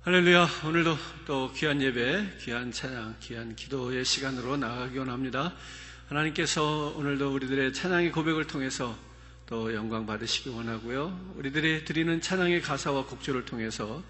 할렐루야. 오늘도 또 귀한 예배, 귀한 찬양, 귀한 기도의 시간으로 나아가기 원합니다. 하나님께서 오늘도 우리들의 찬양의 고백을 통해서 또 영광 받으시기 원하고요. 우리들이 드리는 찬양의 가사와 곡조를 통해서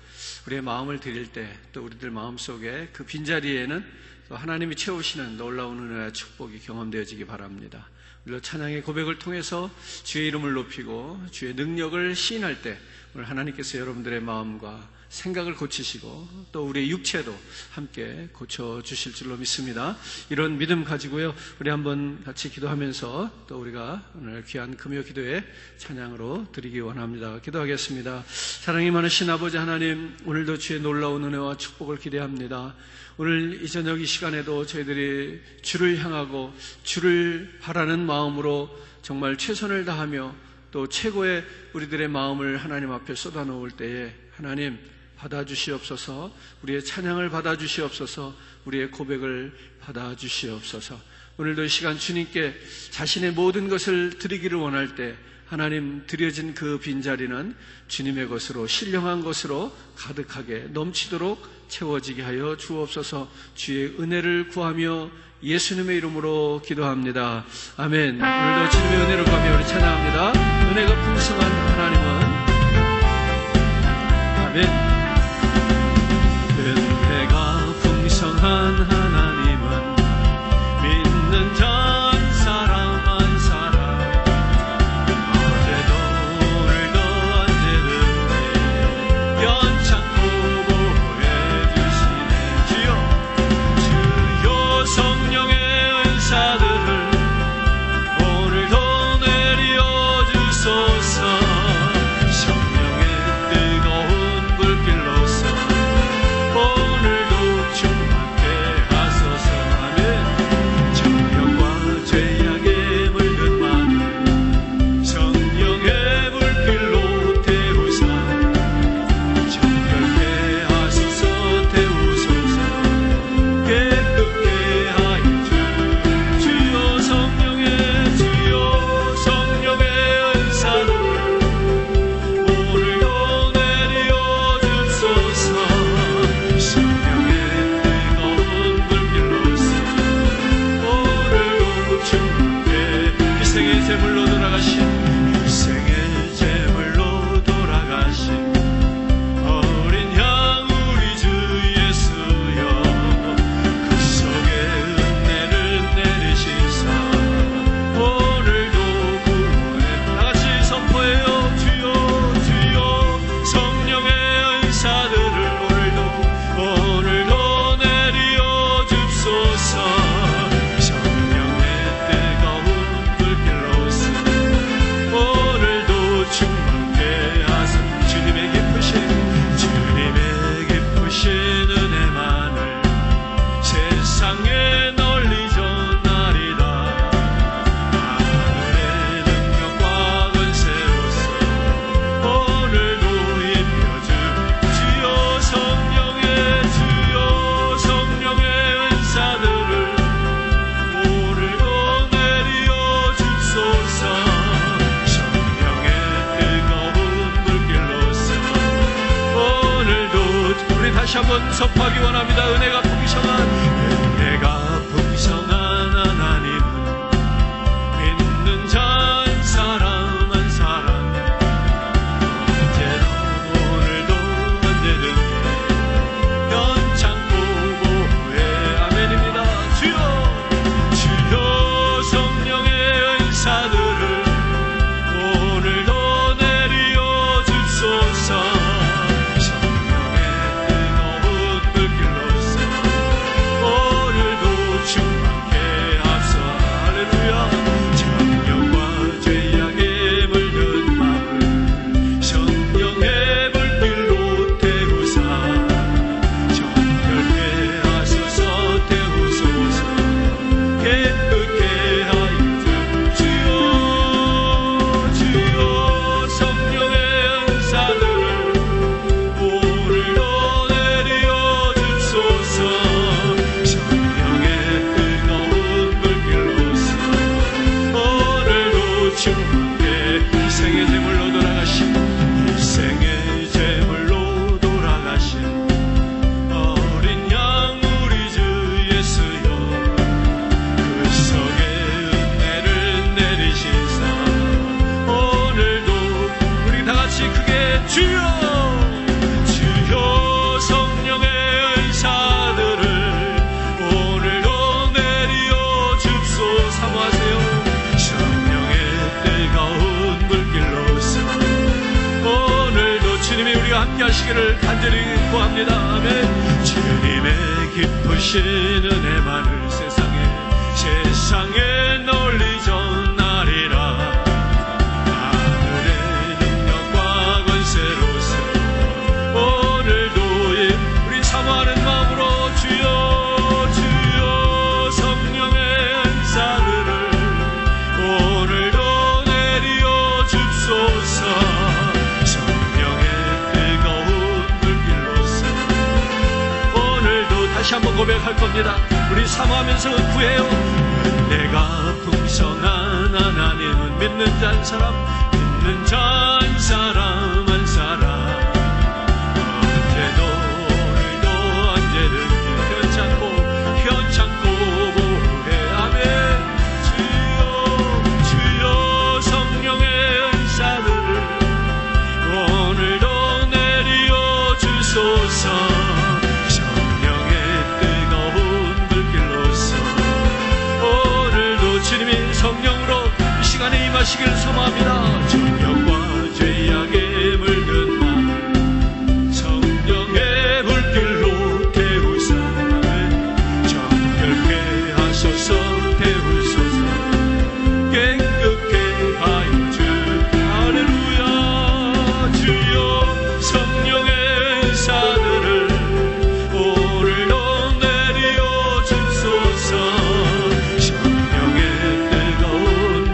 우리의 마음을 드릴 때 또 우리들 마음속에 그 빈자리에는 또 하나님이 채우시는 놀라운 은혜와 축복이 경험되어지기 바랍니다. 우리도 찬양의 고백을 통해서 주의 이름을 높이고 주의 능력을 시인할 때 오늘 하나님께서 여러분들의 마음과 생각을 고치시고 또 우리의 육체도 함께 고쳐주실 줄로 믿습니다. 이런 믿음 가지고요, 우리 한번 같이 기도하면서 또 우리가 오늘 귀한 금요 기도의 찬양으로 드리기 원합니다. 기도하겠습니다. 사랑이 많으신 아버지 하나님, 오늘도 주의 놀라운 은혜와 축복을 기대합니다. 오늘 이 저녁 이 시간에도 저희들이 주를 향하고 주를 바라는 마음으로 정말 최선을 다하며 또 최고의 우리들의 마음을 하나님 앞에 쏟아놓을 때에 하나님 받아주시옵소서. 우리의 찬양을 받아주시옵소서. 우리의 고백을 받아주시옵소서. 오늘도 이 시간 주님께 자신의 모든 것을 드리기를 원할 때 하나님 드려진 그 빈자리는 주님의 것으로, 신령한 것으로 가득하게 넘치도록 채워지게 하여 주옵소서. 주의 은혜를 구하며 예수님의 이름으로 기도합니다. 아멘. 오늘도 주님의 은혜를 구하며 우리 찬양합니다. 은혜가 풍성한 하나님은 아멘. 은혜가 풍성한 하나님은 믿는 전 사람 한 사람 어제도 오늘도 언제든지 연창고 보호해 주시네. 주여 성령의 은사들을 오늘도 내려 주소서. 성령의 뜨거운 불길 다시 한번 선포하기 원합니다. 은혜가 풍성한 하나님은 믿는 자 한 사람 한 사람 언제나 오늘도 언제든 변창고 보호해. 아멘입니다. 주여 성령의 은사들을 오늘도 내려 주소서. 성령의 뜨거운 불길로서 오늘도 충만케 하소서. 할렐루야. 정령과 죄악에 물든 마음을 성령의 불길로 태우사 정결케 하소서. 태우소서. 깨끗게 하여 주여 성령의 은사들을 오늘도 내려 주소서. 성령의 뜨거운 불길로서 오늘도 충만케. 희생의 제물로 돌아가신 희생의 제물로 돌아가신 어린 양 우리 주 예수여, 그 성의 은혜를 내리시사 오늘도 우리 다같이 크게 주여 성령의 은사들을 오늘도 내려 줍소. 사모하세요. 성령의 뜨거운 불길로서 오늘도 주님이 우리와 함께 하시기를 간절히 구합니다. 아멘. 주님의 기쁘신 은혜만을 세상에 널리 전하리라. 하늘의 능력과 권세로서 오늘도 우리 사모하는 마음으로 주여 성령의 은사들을 오늘도 내려 줍소서. 성령의 뜨거운 불길로서 오늘도 다시 한번 고백할 겁니다. 우리 사모하면서 구해요. 내가 풍성한 하나님은 믿는 자 한 사람 믿는 자 한 사람 한 사람 언제도 오늘도 언제든 현창고 보호해. 아멘. 주여 성령의 은사들을 오늘도 내려 주소서. 성령의 뜨거운 불길로서 오늘도 주님이 성령으로 이 시간에 임하시길 소망합니다. 정령과 죄악에 물든 마음 성령의 불길로 태우사 정결케 하소서. 태우소서. 깨끗게 하여 주. 할렐루야. 주여 성령의 은사들을 오늘도 내려 주소서. 성령의 뜨거운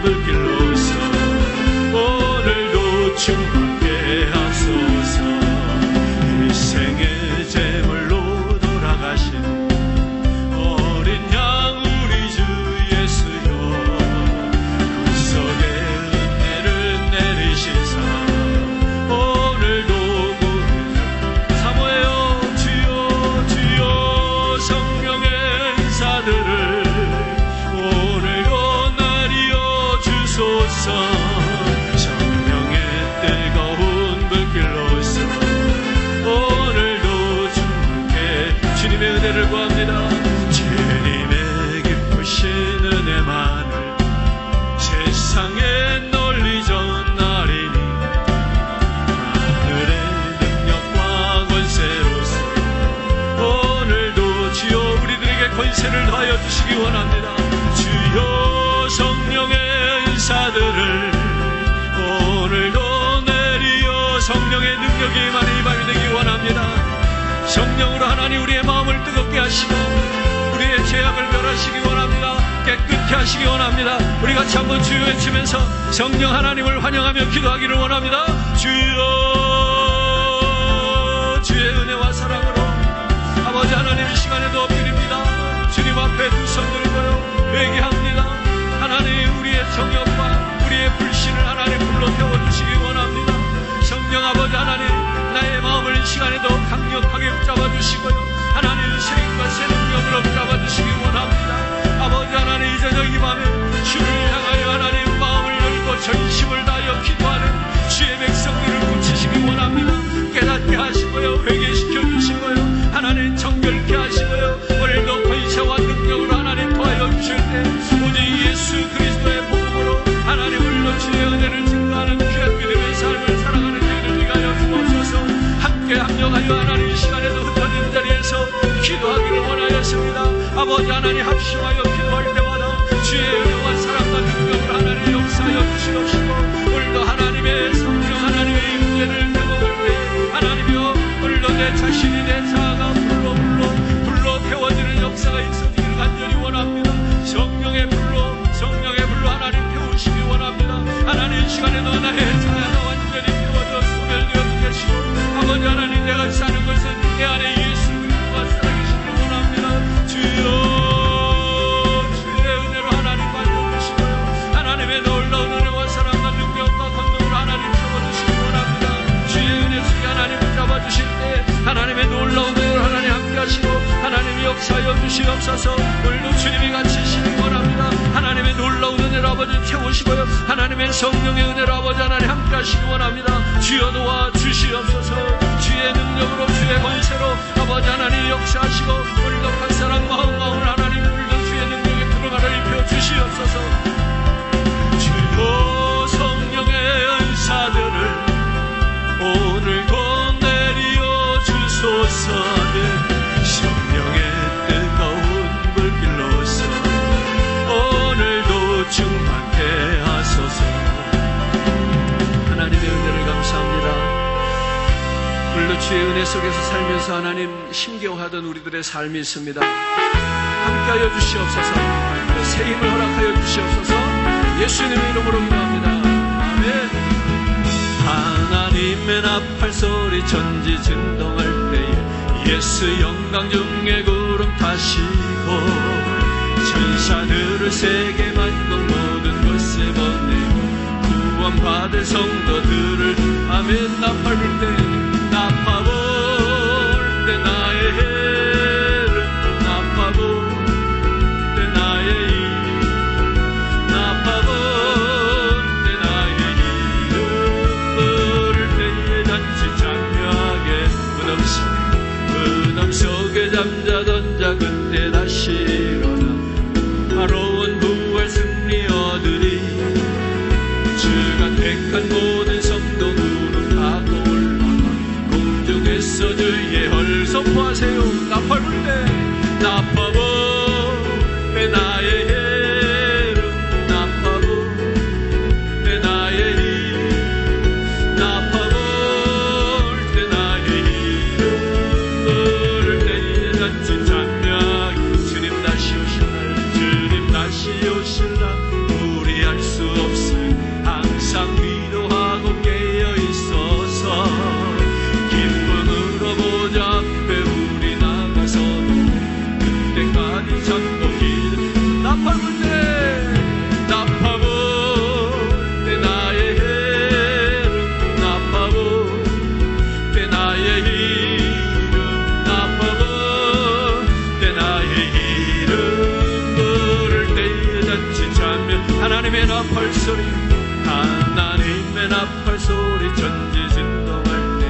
불길로서 오늘도 충만케 하소서. 희생의 제물로 돌아가신 어린 양 우리 주 예수여, 그 속에 은혜를 내리시사 오늘도 구해. 사모해요. 주여 성령의 은사들을 오늘도 내려 주소서. 성령의 뜨거운 불길로서 오늘도 충만케. 주님의 은혜를 구합니다. 주님의 기쁘신 은혜만을 세상에 널리 전하리니 하늘의 능력과 권세로서 오늘도 주여 우리들에게 권세를 더하여 주시기 원합니다. 주여 성령의 은사들을 오늘도 내리어 성령의 능력이 많이 발휘되기 원합니다. 성령으로 하나님 우리의 마음을 뜨겁게 하시고 우리의 죄악을 멸하시기 원합니다. 깨끗게 하시기 원합니다. 우리 같이 한번 주여 외치면서 성령 하나님을 환영하며 기도하기를 원합니다. 주여 주의 은혜와 사랑으로 아버지 하나님 이 시간에도 엎드립니다. 주님 앞에 두 손 들고요 회개합니다. 하나님 우리의 정욕과 우리의 불신을 하나님 불러 태워주시기 원합니다. 성령 아버지 하나님 나의 마음을 이 시간에도 강력하게 붙잡아 주시고 함께 합력하여 하나님 이 시간에도 흩어진 자리에서 기도하기를 원하였습니다. 아버지 하나님 합심하여 기도할 때마다 주의 은혜와 사랑과 능력을 하나님 역사하여 주시옵시고 오늘도 하나님의 성령 하나님의 임재를 경험할 때 하나님이여 오늘도 내 자신이 내 자아가 불로 태워지는 역사가 있어지기를 간절히 원합니다. 성령의 불로 하나님 태우시기 원합니다. 하나님 이 시간에도 나의 자아가 완전히 태워져 소멸되어 계시고 아버지 하나님 내가 사는 것은 내 안에 예수 그리스도가 살아계시기를 원합니다. 주여 주의 은혜로 하나님 만져주시고요 하나님의 놀라운 은혜와 사랑과 능력과 권능으로 하나님 채워주시기 원합니다. 주의 은혜 속에 하나님 붙잡아주실 때 하나님의 놀라운 은혜로 하나님 함께 하시고 하나님이 역사하여 주시옵소서. 오늘도 주님이 같이 계시기 원합니다. 하나님의 놀라운 은혜로 아버지 채우시고요 하나님의 성령의 은혜로 아버지 하나님 함께 하시기 원합니다. 주여 도와 주시옵소서. 주의 능력으로 주의 권세로 아버지 하나님 역사하시고 오늘도 각 사람 마음을 하나님 오늘도 주의 능력에 들어가를 입혀 주시옵소서. 주여 성령의 은사들을 오늘도 내려 주소서. 성령의 뜨거운 불길로서 오늘도 충만케 하소서. 하나님의 은혜를 감사합니다. 오늘도 주의 은혜 속에서 살면서 하나님 힘겨워하던 우리들의 삶이 있습니다. 함께하여 주시옵소서. 또 새 힘을 허락하여 주시옵소서. 예수님의 이름으로 기도합니다. 아멘. 하나님의 나팔 소리 천지 진동할 때에 예수 영광 중에 구름 타시고 천사들을 세계 만국 모든 곳에 보내고 구원받을 성도들을 아멘. 나팔 불 때 나팔 불 때 나의 해를 나팔 불 때 나의 일 나팔 불 때 나의 이름 부를 때에 단지 장묘하게 무덤 속에 잠자던 자 그때 다시 일어나 바로운 부활 승리 얻으리. 주가 택한 모든 성도 구름 타고 올라가 공중에서 주의 헐 선포하세요. 나팔 불 때 나팔 불 때 나의 해름 나팔 불 때 나의 힘 나팔 불 때 나의 이름 부를 때에 단지 장명하기 주님 다시 오실 날 주님 다시 오실 날 우리 알 수 없을 항상 기도하고 깨어 있어서 기쁨으로 보좌 앞에 우리 나가서도 그때까지 참고 기도 나팔 불 때 나팔 불 때 나의 해름 나팔 불 때 나의 이름 나팔 불 때 나의 이름 부를 때에 단지 참여 하나님의 나팔 소리 하나님의 나팔 소리 천지 진동할 때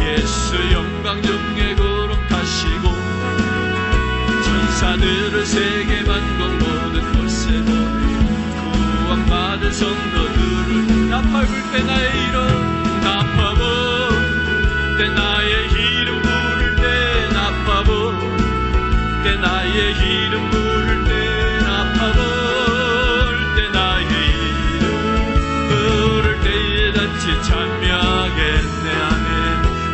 예수 영광 중에 구름 타시고 천사들을 세계 만국 모든 곳에 보내 구원받은 성도들을 나팔 불 때 나의 이름 나팔 불 때 나의 이름 부를 때 나팔 불 때 나의 이름 부를 때 나팔 불 때 나의 이름 부를 때에 단지 참여하겠네. 아멘.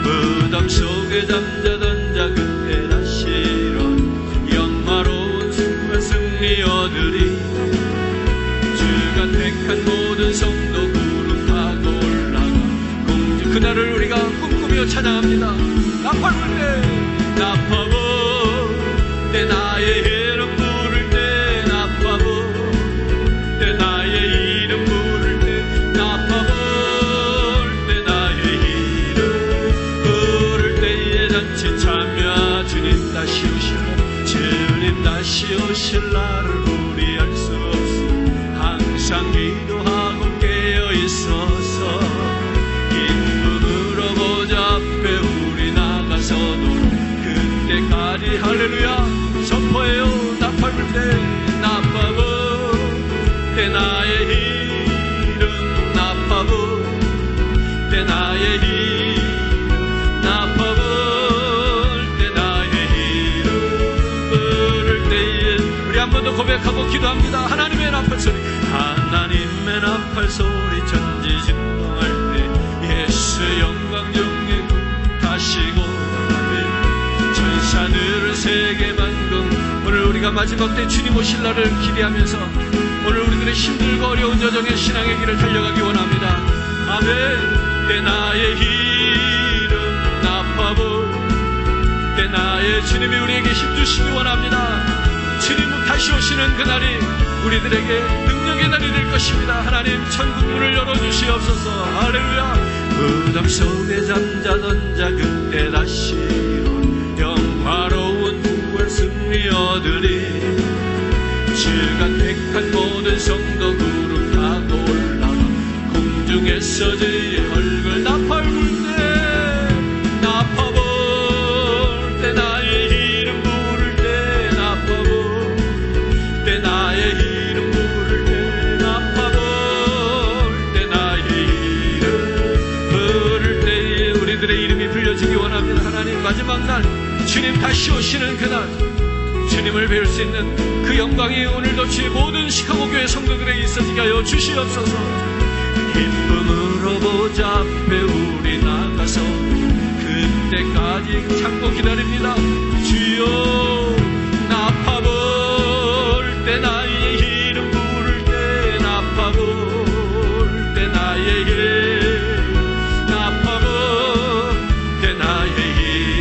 무덤 속에 잠자던 자 그때 다시 일어나 영화로운 순간 승리 얻으리. 주가 택한 모든 성도 구름 타고 올라가 공주 그날을 우리가 꿈꾸며 찬양합니다. 나팔 불 때 나팔 불 때 나의 이름 부를 때 나팔 불 때 나의 이름 부를 때 나팔 불 때 나의 이름 부를 때에 단지 참여 주님 다시 오실 날 주님 다시 오실 날을 우리 알 수 없어 항상 기도하고 깨어 있어서 기쁨으로 보좌 앞에 우리 나가서도 그때까지 할렐루야 선포해요. 나팔 불 때 나팔 불 때 나의 이름 나팔 불 때 나의 힘 나팔 불 이름으로 고백하고 기도합니다. 하나님의 나팔 소리, 하나님의 나팔 소리 전지진동할 때 예수의 영광 중에 타시고 천사들을 세계 만금. 오늘 우리가 마지막 때 주님 오실 날을 기대하면서 오늘 우리들의 힘들고 어려운 여정의 신앙의 길을 달려가기 원합니다. 아멘. 때 나의 이름 나파보, 때 나의 주님이 우리에게 힘주시기 원합니다. 주님 다시 오시는 그날이 우리들에게 능력의 날이 될 것입니다. 하나님 천국 문을 열어주시옵소서. 할렐루야. 무덤 속에 잠자던 자 그때 다시 온 영화로운 부활 승리 얻으리. 주가 택한 모든 성도 구름 타고 올라가 공중에서 주의 얼굴 나팔 불 때, 나파 볼 때 나의 이름 부를 때, 나파 볼 때 나의 이름 부를 때, 나파 볼 때 나의 이름 부를 때에 우리들의 이름이 불려지기 원합니다. 하나님 마지막 날 주님 다시 오시는 그날 주님을 뵐 수 있는 그 영광이 오늘도 주의 모든 시카고 교회 성도들에게 있어지게 하여 주시옵소서. 기쁨으로 보좌 앞에 우리 나가서 그때까지 참고 기다립니다. 주여 나파볼 때 나의 이름 부를 때, 나파볼 때 나의 이름, 나파볼 때 나의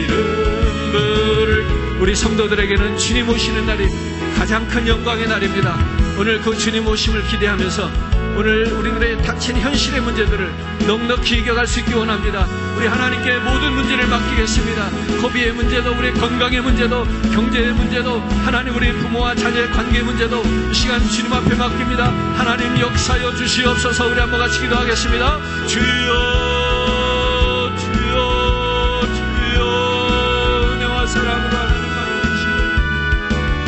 이름 부를. 우리 성도들에게는 주님 오시는 날이 가장 큰 영광의 날입니다. 오늘 그 주님 오심을 기대하면서 오늘 우리들의 닥친 현실의 문제들을 넉넉히 이겨갈 수 있기 원합니다. 우리 하나님께 모든 문제를 맡기겠습니다. 고비의 문제도, 우리 건강의 문제도, 경제의 문제도, 하나님 우리 부모와 자녀의 관계 문제도 이 시간 주님 앞에 맡깁니다. 하나님 역사여 주시옵소서. 우리 한번 같이 기도하겠습니다. 주여 주여 주여 은혜와 사랑으로 하나님 받으시고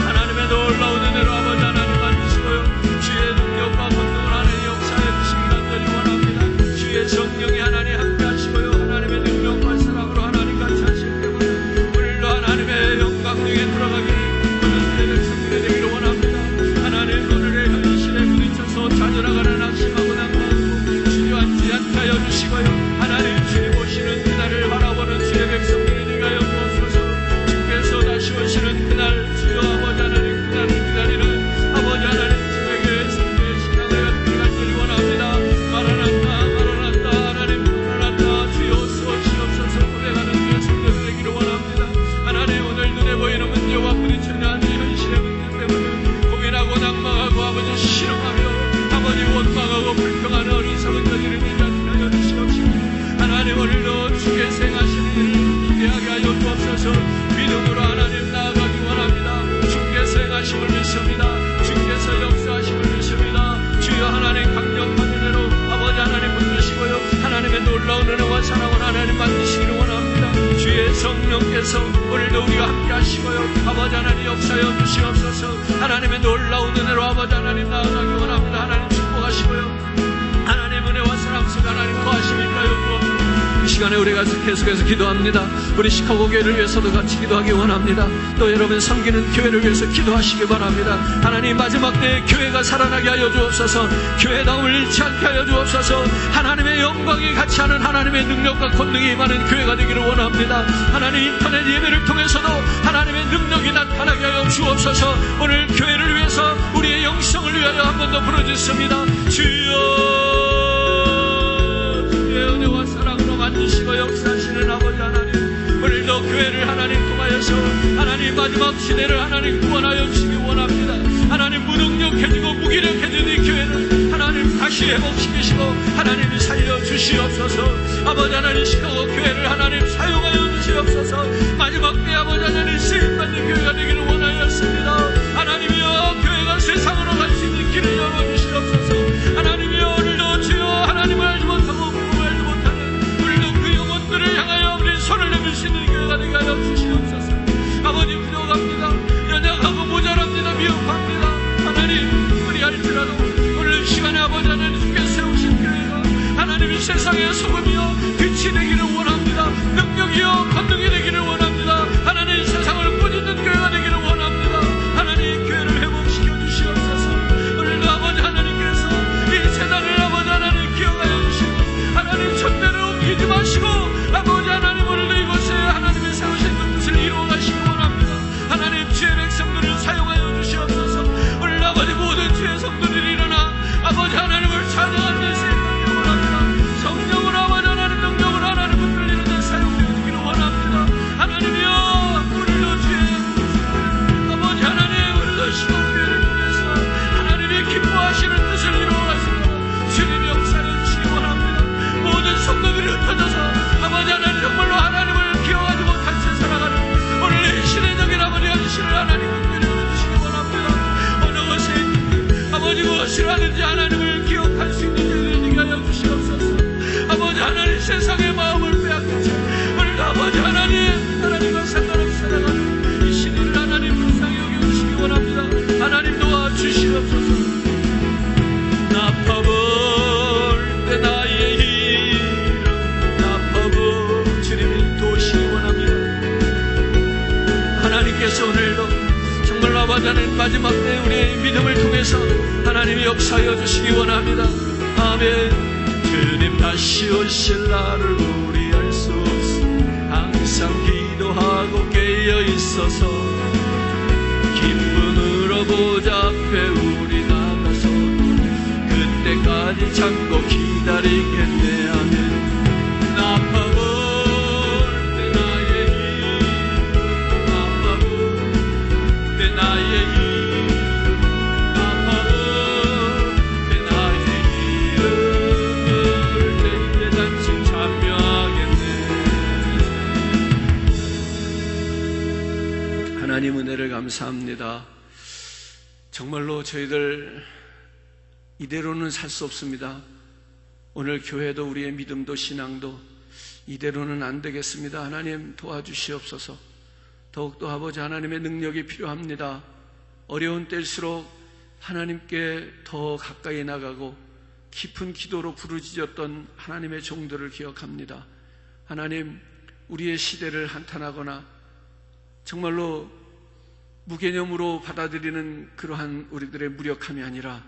하나님의 놀라운 은혜로 아버지 하나님 받으시고요. 주의 능력과 권능을 하나님 역사해 주시기 간절히 원합니다. 주의 성령이 하나님 함께 하시고요. 하나님의 능력과 사랑으로 하나님 같이 하실 때마다 오늘도 하나님의 영광중에 들어가기를 모든 백성들이 되기를 원합니다. 하나님 오늘의 현실에 부딪혀서 자녀나가는 낙심하고 낙망하고 주저앉지 않게 하여 주시고요. 하나님 주님 오시는 그날을 바라보는 주의 백성들이 되게 하여 주옵소서. 주께서 다시 오시는 그날 주여 아버지 하나님 그날을 기다리는 아버지 하나님 주에게 성도의 신앙을 갖기 간절히 원합니다. 마라나타 마라나타 하나님 마라나타 주여 수없이옵소서 고백하는 주의 성도들 되기를 원합니다. 하나님 오늘 눈에 보이는 문제와 부딪히는 현실의 문제 때문에 고민하고 낭망하고 아버지 실험하며 아버지 원망하고 불평하는 어리석은 저들을 미련하여 주시옵시고 하나님 오늘도 주께 행하시는 일을 기대하게 하여 주옵소서. 믿음으로 하나님 나아가기 원합니다. 주께서 행하심을 믿습니다. 주께서 역사하심을 믿습니다. 주여 하나님 강력한 은혜로 아버지 하나님 붙드시고요. 하나님의 놀라운 은혜와 사랑을 하나님 만드시기를 원합니다. 주의 성령께서 오늘도 우리가 함께 하시고요. 아버지 하나님 역사여 주시옵소서. 하나님의 놀라운 은혜로 아버지 하나님 나아가기 원합니다. 하나님 축복하시고요. 하나님 은혜와 사랑 속에 하나님 거하시니까요. 이 시간에 우리가 계속해서 기도합니다. 우리 시카고 교회를 위해서도 같이 기도하기 원합니다. 또 여러분 섬기는 교회를 위해서 기도하시기 바랍니다. 하나님 마지막 때에 교회가 살아나게 하여 주옵소서. 교회다움을 잃지 않게 하여 주옵소서. 하나님의 영광이 같이 하는 하나님의 능력과 권능이 임하는 교회가 되기를 원합니다. 하나님 인터넷 예배를 통해서도 하나님의 능력이 나타나게 하여 주옵소서. 오늘 교회를 위해서 우리의 영성을 위하여 한 번 더 부르짖습니다. 주여 주의 은혜와 사랑으로 만드시고 역사하시는 아버지 하나님 오늘도 교회를 하나님 통하여서 하나님 마지막 시대를 하나님 구원하여 주시기 원합니다. 하나님 무능력해지고 무기력해진 이 교회를 하나님 다시 회복시키시고 하나님 살려주시옵소서. 아버지 하나님 시카고 교회를 하나님 사용하여 주시옵소서. 마지막 때 아버지 하나님 쓰임받는 교회가 되기를 원하였습니다. 하나님이여 교회가 세상으로 갈 수 있는 길을 열어주시옵소서. 하나님이여 오늘도 주여 하나님을 알지 못하고 부모를 알지 못하는 오늘도 그 영혼들을 향하여 우리 손을 내밀 수 있는 교회가 되게 하여 주시옵소서. 아버지 부족합니다. 연약하고 모자랍니다. 미흡합니다. 하나님 그리할지라도 오늘 시간에 아버지 하나님 주께서 세우신 교회가 하나님이 세상의 소금이요 빛이 되기를 원합니다. 능력이요 권능이 되기를 원합니다. 하나님 세상을 꾸짖는 교회가 되기를 원합니다. 하나님 교회를 회복시켜 받아낸 마지막 때 우리의 믿음을 통해서 하나님이 역사하여 주시기 원합니다. 아멘. 주님 다시 오실 날을 우리 알 수 없어 항상 기도하고 깨어 있어서 기쁨으로 보좌 앞에 우리 나가서 그때까지 참고 기다리겠네. 아멘. 아파볼 때 나의 힘 아파볼 때 나의 힘 아파볼 때 나의 힘을 내 단숨 참여하겠네. 하나님 은혜를 감사합니다. 정말로 저희들 이대로는 살 수 없습니다. 오늘 교회도 우리의 믿음도 신앙도 이대로는 안 되겠습니다. 하나님 도와주시옵소서. 더욱더 아버지 하나님의 능력이 필요합니다. 어려운 때일수록 하나님께 더 가까이 나가고 깊은 기도로 부르짖었던 하나님의 종들을 기억합니다. 하나님, 우리의 시대를 한탄하거나 정말로 무개념으로 받아들이는 그러한 우리들의 무력함이 아니라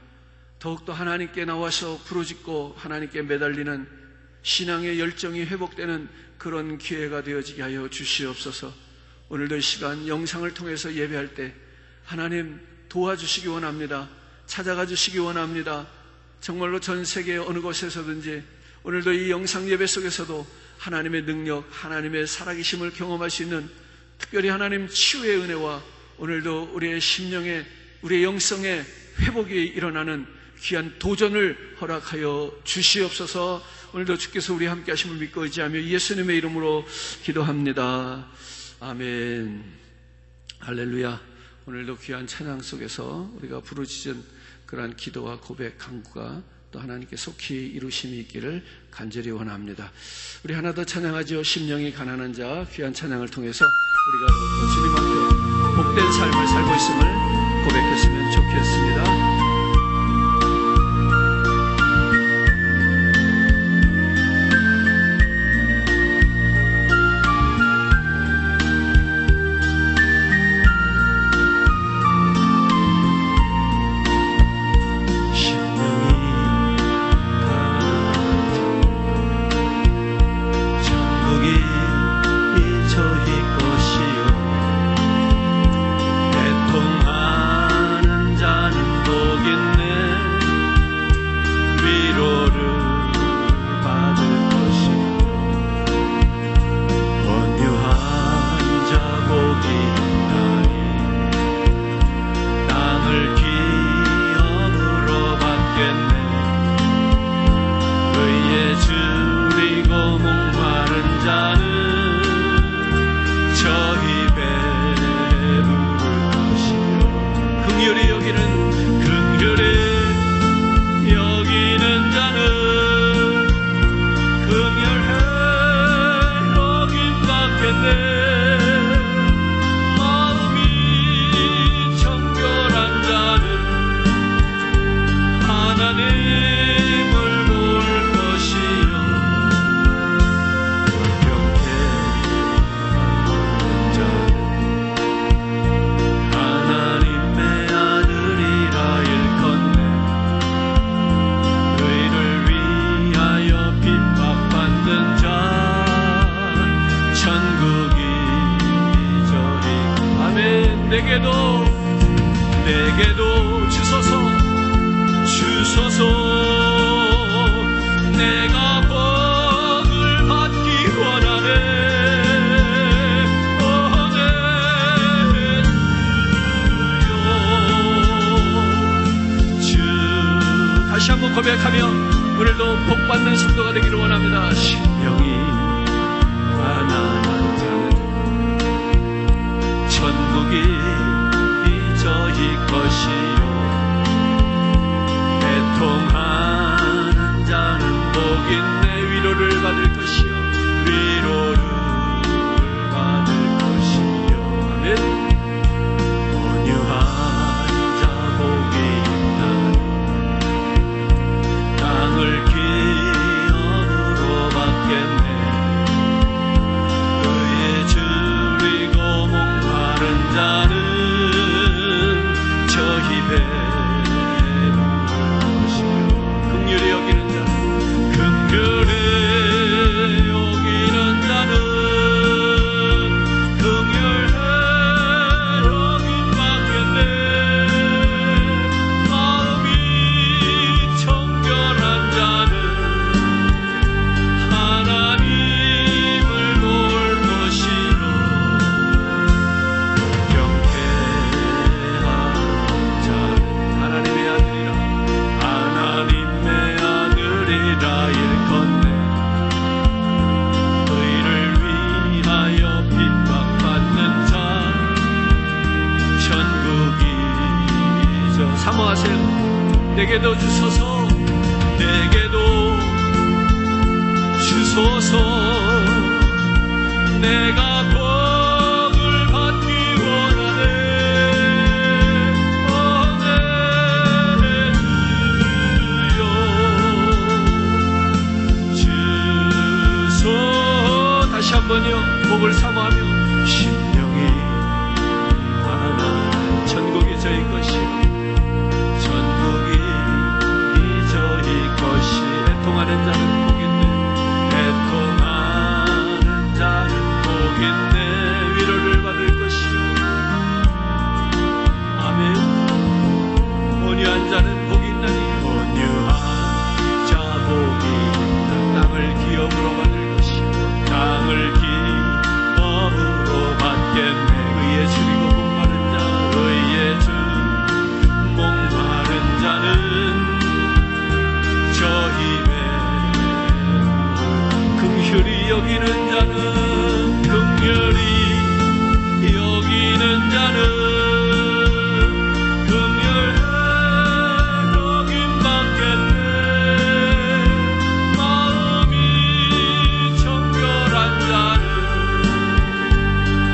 더욱더 하나님께 나와서 부르짖고 하나님께 매달리는 신앙의 열정이 회복되는 그런 기회가 되어지게 하여 주시옵소서. 오늘도 이 시간 영상을 통해서 예배할 때 하나님 도와주시기 원합니다. 찾아가 주시기 원합니다. 정말로 전 세계 어느 곳에서든지 오늘도 이 영상 예배 속에서도 하나님의 능력, 하나님의 살아계심을 경험할 수 있는 특별히 하나님 치유의 은혜와 오늘도 우리의 심령에 우리의 영성에 회복이 일어나는 귀한 도전을 허락하여 주시옵소서. 오늘도 주께서 우리 함께 하심을 믿고 의지하며 예수님의 이름으로 기도합니다. 아멘. 할렐루야. 오늘도 귀한 찬양 속에서 우리가 부르짖은 그러한 기도와 고백, 간구가 또 하나님께 속히 이루심이 있기를 간절히 원합니다. 우리 하나 더 찬양하죠. 심령이 가난한 자. 귀한 찬양을 통해서 우리가 주님 앞에 복된 삶을 살고 있음을 고백했으면 좋겠습니다. 내게도 주소서 내가 복을 받기 원하네. 주 다시 한번 고백하며 오늘도 복받는 성도가 되기를 원합니다. 심령이 가난한 자는 천국이 저희 것이요 애통하는 자는 복 있네. 위로를 받을 것이요 위로를 받을 것이요. 아멘. 온유한 자 복이 있나니 땅을 기업으로 받겠네. 내게도 주소서, 내게도 주소서. 내가 복을 받기 원하네. 주소. 다시 한번요. 복을 사모하며 심령이 하나. 천국이 저희 것이요, 천국이 저희 것이. 애통하는 자는 복 있네. 애통하는 자는 복 있네. 위로를 받을 것이요. 아멘. 온유한 자는 복이 있나니. 온유한 자 복이 있다. 땅을 기업으로 받을 것이요, 땅을 기업으로 받겠네. 의에 줄이고 목마른 자, 의에 줄 목마른 자는 저 힘에 긍휼히 여기는 자는, 긍휼히 여기는 자는 긍휼히 여김 받겠네. 마음이 정결한 자는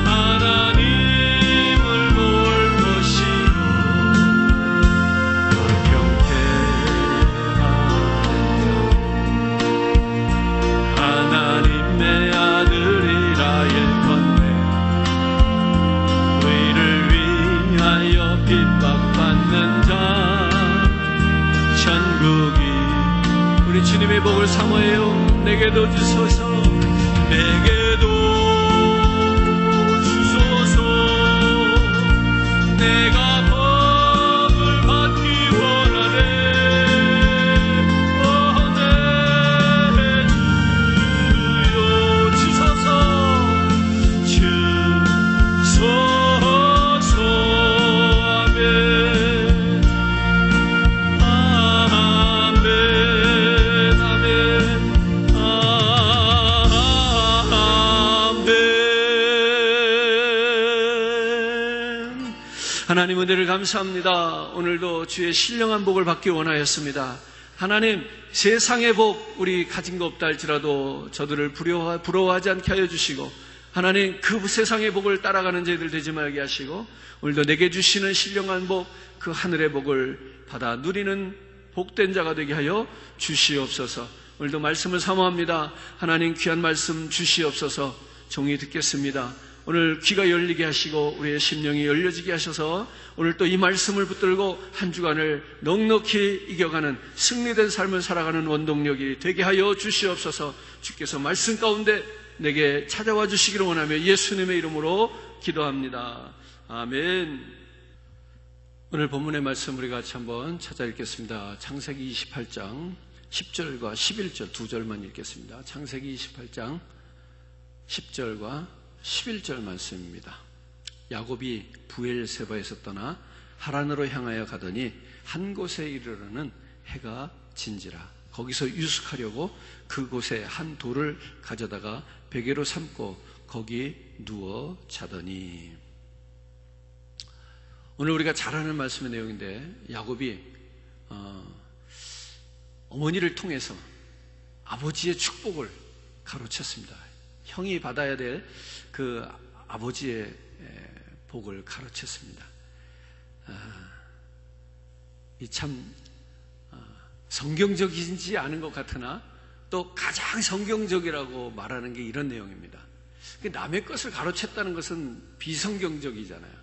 하나님을 볼 것이요, 경태하는 자 하나님의 아들이라 일컫네. 의를 위하여 핍박받는 자 천국이. 우리 주님의 복을 사모해요. 내게도 주소서, 내게도 주소서. 내가 복을 받기 원하네. 내 주여 주소서, 주소서. 아멘, 아멘, 아멘, 아멘. 하나님 은혜를 감사합니다. 오늘도 주의 신령한 복을 받기 원하였습니다. 하나님, 세상의 복 우리 가진 거 없다 할지라도 저들을 부러워하지 않게 하여 주시고, 하나님 그 세상의 복을 따라가는 저희들 되지 말게 하시고, 오늘도 내게 주시는 신령한 복, 그 하늘의 복을 받아 누리는 복된 자가 되게 하여 주시옵소서. 오늘도 말씀을 사모합니다. 하나님 귀한 말씀 주시옵소서. 종이 듣겠습니다. 오늘 귀가 열리게 하시고 우리의 심령이 열려지게 하셔서 오늘 또 이 말씀을 붙들고 한 주간을 넉넉히 이겨가는 승리된 삶을 살아가는 원동력이 되게 하여 주시옵소서. 주께서 말씀 가운데 내게 찾아와 주시기를 원하며 예수님의 이름으로 기도합니다. 아멘. 오늘 본문의 말씀 우리 같이 한번 찾아 읽겠습니다. 창세기 28장 10절과 11절 두 절만 읽겠습니다. 창세기 28장 10절과 11절 말씀입니다. 야곱이 부엘세바에서 떠나 하란으로 향하여 가더니 한 곳에 이르러는 해가 진지라. 거기서 유숙하려고 그곳에 한 돌을 가져다가 베개로 삼고 거기 누워 자더니. 오늘 우리가 잘 아는 말씀의 내용인데, 야곱이 어머니를 통해서 아버지의 축복을 가로챘습니다. 형이 받아야 될 그 아버지의 복을 가로챘습니다. 이 참 성경적이지 않은 것 같으나 또 가장 성경적이라고 말하는 게 이런 내용입니다. 남의 것을 가로챘다는 것은 비성경적이잖아요.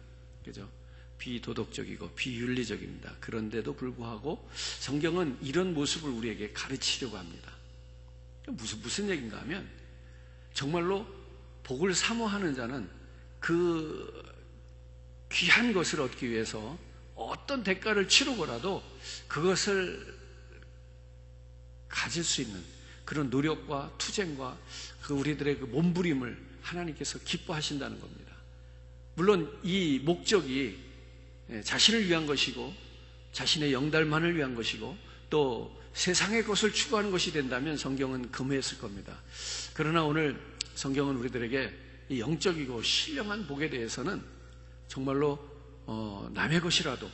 그죠? 비도덕적이고 비윤리적입니다. 그런데도 불구하고 성경은 이런 모습을 우리에게 가르치려고 합니다. 무슨 얘기인가 하면, 정말로 복을 사모하는 자는 그 귀한 것을 얻기 위해서 어떤 대가를 치르고라도 그것을 가질 수 있는 그런 노력과 투쟁과 그 우리들의 그 몸부림을 하나님께서 기뻐하신다는 겁니다. 물론 이 목적이 자신을 위한 것이고 자신의 영달만을 위한 것이고 또 세상의 것을 추구하는 것이 된다면 성경은 금했을 겁니다. 그러나 오늘 성경은 우리들에게 이 영적이고 신령한 복에 대해서는 정말로 남의 것이라도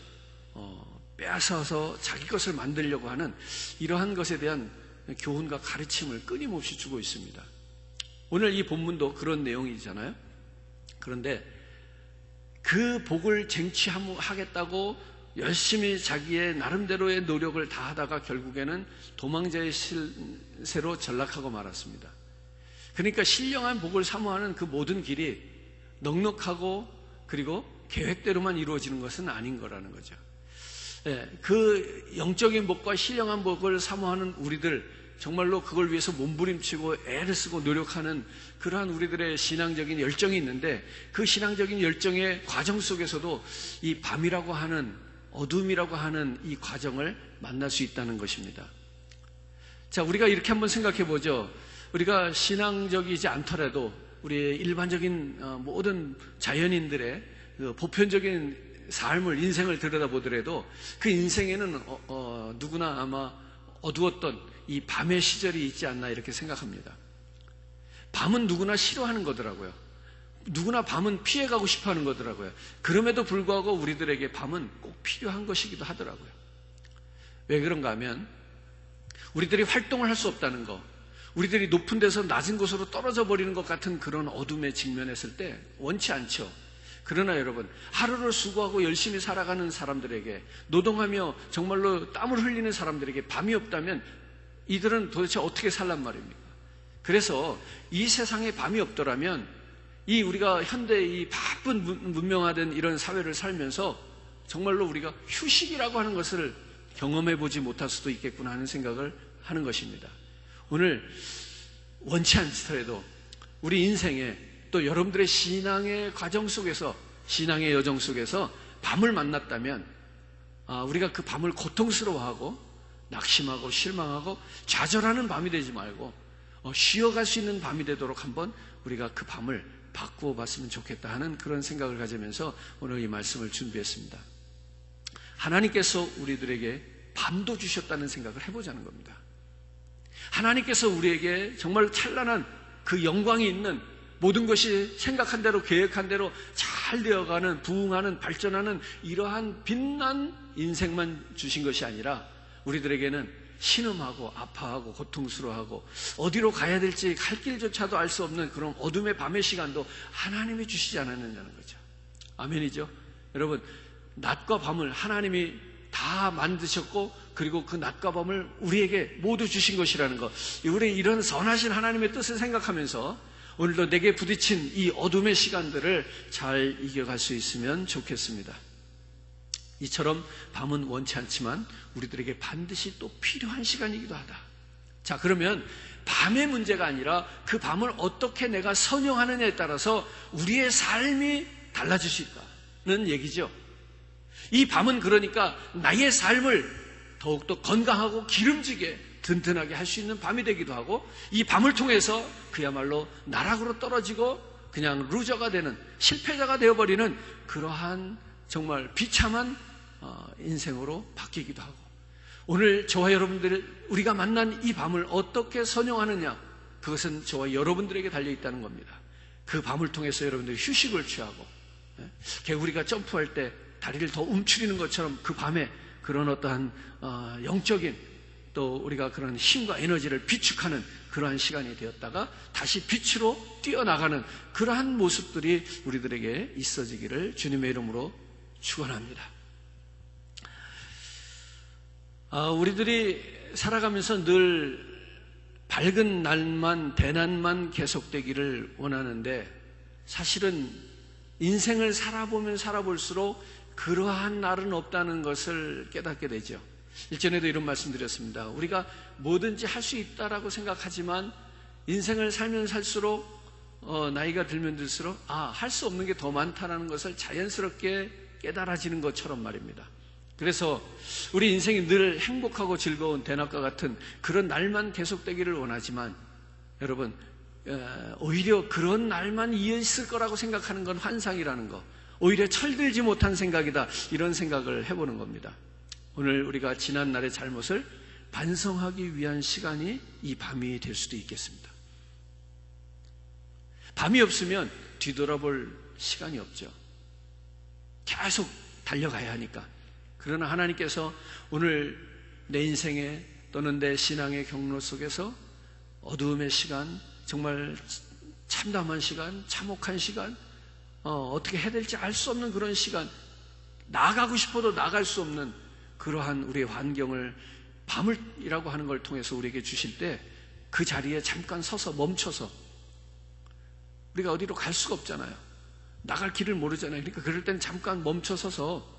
빼앗아서 자기 것을 만들려고 하는 이러한 것에 대한 교훈과 가르침을 끊임없이 주고 있습니다. 오늘 이 본문도 그런 내용이잖아요. 그런데 그 복을 쟁취하겠다고 열심히 자기의 나름대로의 노력을 다하다가 결국에는 도망자의 실세로 전락하고 말았습니다. 그러니까 신령한 복을 사모하는 그 모든 길이 넉넉하고 그리고 계획대로만 이루어지는 것은 아닌 거라는 거죠. 그 영적인 복과 신령한 복을 사모하는 우리들, 정말로 그걸 위해서 몸부림치고 애를 쓰고 노력하는 그러한 우리들의 신앙적인 열정이 있는데, 그 신앙적인 열정의 과정 속에서도 이 밤이라고 하는, 어둠이라고 하는 이 과정을 만날 수 있다는 것입니다. 자, 우리가 이렇게 한번 생각해 보죠. 우리가 신앙적이지 않더라도 우리의 일반적인 모든 자연인들의 그 보편적인 삶을, 인생을 들여다보더라도 그 인생에는 누구나 아마 어두웠던 이 밤의 시절이 있지 않나 이렇게 생각합니다. 밤은 누구나 싫어하는 거더라고요. 누구나 밤은 피해가고 싶어하는 거더라고요. 그럼에도 불구하고 우리들에게 밤은 꼭 필요한 것이기도 하더라고요. 왜 그런가 하면 우리들이 활동을 할 수 없다는 거, 우리들이 높은 데서 낮은 곳으로 떨어져 버리는 것 같은 그런 어둠에 직면했을 때 원치 않죠. 그러나 여러분, 하루를 수고하고 열심히 살아가는 사람들에게, 노동하며 정말로 땀을 흘리는 사람들에게 밤이 없다면 이들은 도대체 어떻게 살란 말입니까? 그래서 이 세상에 밤이 없더라면 이 우리가 현대 이 바쁜 문명화된 이런 사회를 살면서 정말로 우리가 휴식이라고 하는 것을 경험해 보지 못할 수도 있겠구나 하는 생각을 하는 것입니다. 오늘 원치 않더라도 우리 인생에, 또 여러분들의 신앙의 과정 속에서, 신앙의 여정 속에서 밤을 만났다면 우리가 그 밤을 고통스러워하고 낙심하고 실망하고 좌절하는 밤이 되지 말고 쉬어갈 수 있는 밤이 되도록 한번 우리가 그 밤을 바꾸어 봤으면 좋겠다 하는 그런 생각을 가지면서 오늘 이 말씀을 준비했습니다. 하나님께서 우리들에게 밤도 주셨다는 생각을 해보자는 겁니다. 하나님께서 우리에게 정말 찬란한 그 영광이 있는, 모든 것이 생각한 대로 계획한 대로 잘 되어가는, 부흥하는, 발전하는 이러한 빛난 인생만 주신 것이 아니라 우리들에게는 신음하고 아파하고 고통스러워하고 어디로 가야 될지 갈 길조차도 알 수 없는 그런 어둠의 밤의 시간도 하나님이 주시지 않았느냐는 거죠. 아멘이죠. 여러분, 낮과 밤을 하나님이 다 만드셨고, 그리고 그 낮과 밤을 우리에게 모두 주신 것이라는 것, 우리 이런 선하신 하나님의 뜻을 생각하면서 오늘도 내게 부딪힌 이 어둠의 시간들을 잘 이겨갈 수 있으면 좋겠습니다. 이처럼 밤은 원치 않지만 우리들에게 반드시 또 필요한 시간이기도 하다. 자, 그러면 밤의 문제가 아니라 그 밤을 어떻게 내가 선용하느냐에 따라서 우리의 삶이 달라질 수 있다는 얘기죠. 이 밤은 그러니까 나의 삶을 더욱더 건강하고 기름지게 든든하게 할 수 있는 밤이 되기도 하고, 이 밤을 통해서 그야말로 나락으로 떨어지고 그냥 루저가 되는, 실패자가 되어버리는 그러한 정말 비참한 인생으로 바뀌기도 하고, 오늘 저와 여러분들, 우리가 만난 이 밤을 어떻게 선용하느냐, 그것은 저와 여러분들에게 달려있다는 겁니다. 그 밤을 통해서 여러분들이 휴식을 취하고, 개구리가 점프할 때 다리를 더 움츠리는 것처럼 그 밤에 그런 어떠한 영적인, 또 우리가 그런 힘과 에너지를 비축하는 그러한 시간이 되었다가 다시 빛으로 뛰어나가는 그러한 모습들이 우리들에게 있어지기를 주님의 이름으로 축원합니다. 우리들이 살아가면서 늘 밝은 날만, 대난만 계속되기를 원하는데, 사실은 인생을 살아보면 살아볼수록 그러한 날은 없다는 것을 깨닫게 되죠. 일전에도 이런 말씀 드렸습니다. 우리가 뭐든지 할 수 있다라고 생각하지만 인생을 살면 살수록 나이가 들면 들수록 할 수 없는 게 더 많다는 것을 자연스럽게 깨달아지는 것처럼 말입니다. 그래서 우리 인생이 늘 행복하고 즐거운 대낮과 같은 그런 날만 계속되기를 원하지만, 여러분, 오히려 그런 날만 이어있을 거라고 생각하는 건 환상이라는 거, 오히려 철들지 못한 생각이다, 이런 생각을 해보는 겁니다. 오늘 우리가 지난 날의 잘못을 반성하기 위한 시간이 이 밤이 될 수도 있겠습니다. 밤이 없으면 뒤돌아볼 시간이 없죠. 계속 달려가야 하니까. 그러나 하나님께서 오늘 내 인생에 또는 내 신앙의 경로 속에서 어두움의 시간, 정말 참담한 시간, 참혹한 시간, 어떻게 해야 될지 알 수 없는 그런 시간, 나가고 싶어도 나갈 수 없는 그러한 우리의 환경을 밤을이라고 하는 걸 통해서 우리에게 주실 때 그 자리에 잠깐 서서 멈춰서, 우리가 어디로 갈 수가 없잖아요. 나갈 길을 모르잖아요. 그러니까 그럴 땐 잠깐 멈춰 서서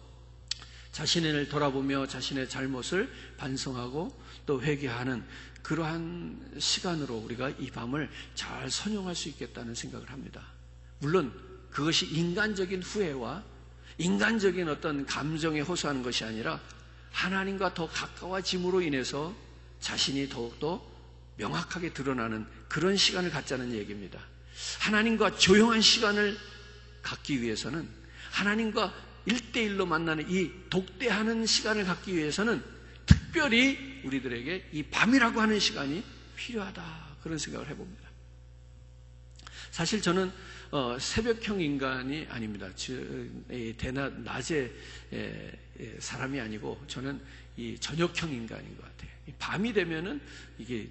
자신을 돌아보며 자신의 잘못을 반성하고 또 회개하는 그러한 시간으로 우리가 이 밤을 잘 선용할 수 있겠다는 생각을 합니다. 물론 그것이 인간적인 후회와 인간적인 어떤 감정에 호소하는 것이 아니라 하나님과 더 가까워짐으로 인해서 자신이 더욱더 명확하게 드러나는 그런 시간을 갖자는 얘기입니다. 하나님과 조용한 시간을 갖기 위해서는, 하나님과 1대1로 만나는 이 독대하는 시간을 갖기 위해서는 특별히 우리들에게 이 밤이라고 하는 시간이 필요하다, 그런 생각을 해봅니다. 사실 저는 새벽형 인간이 아닙니다. 낮에 사람이 아니고 저는 이 저녁형 인간인 것 같아요. 밤이 되면은 이게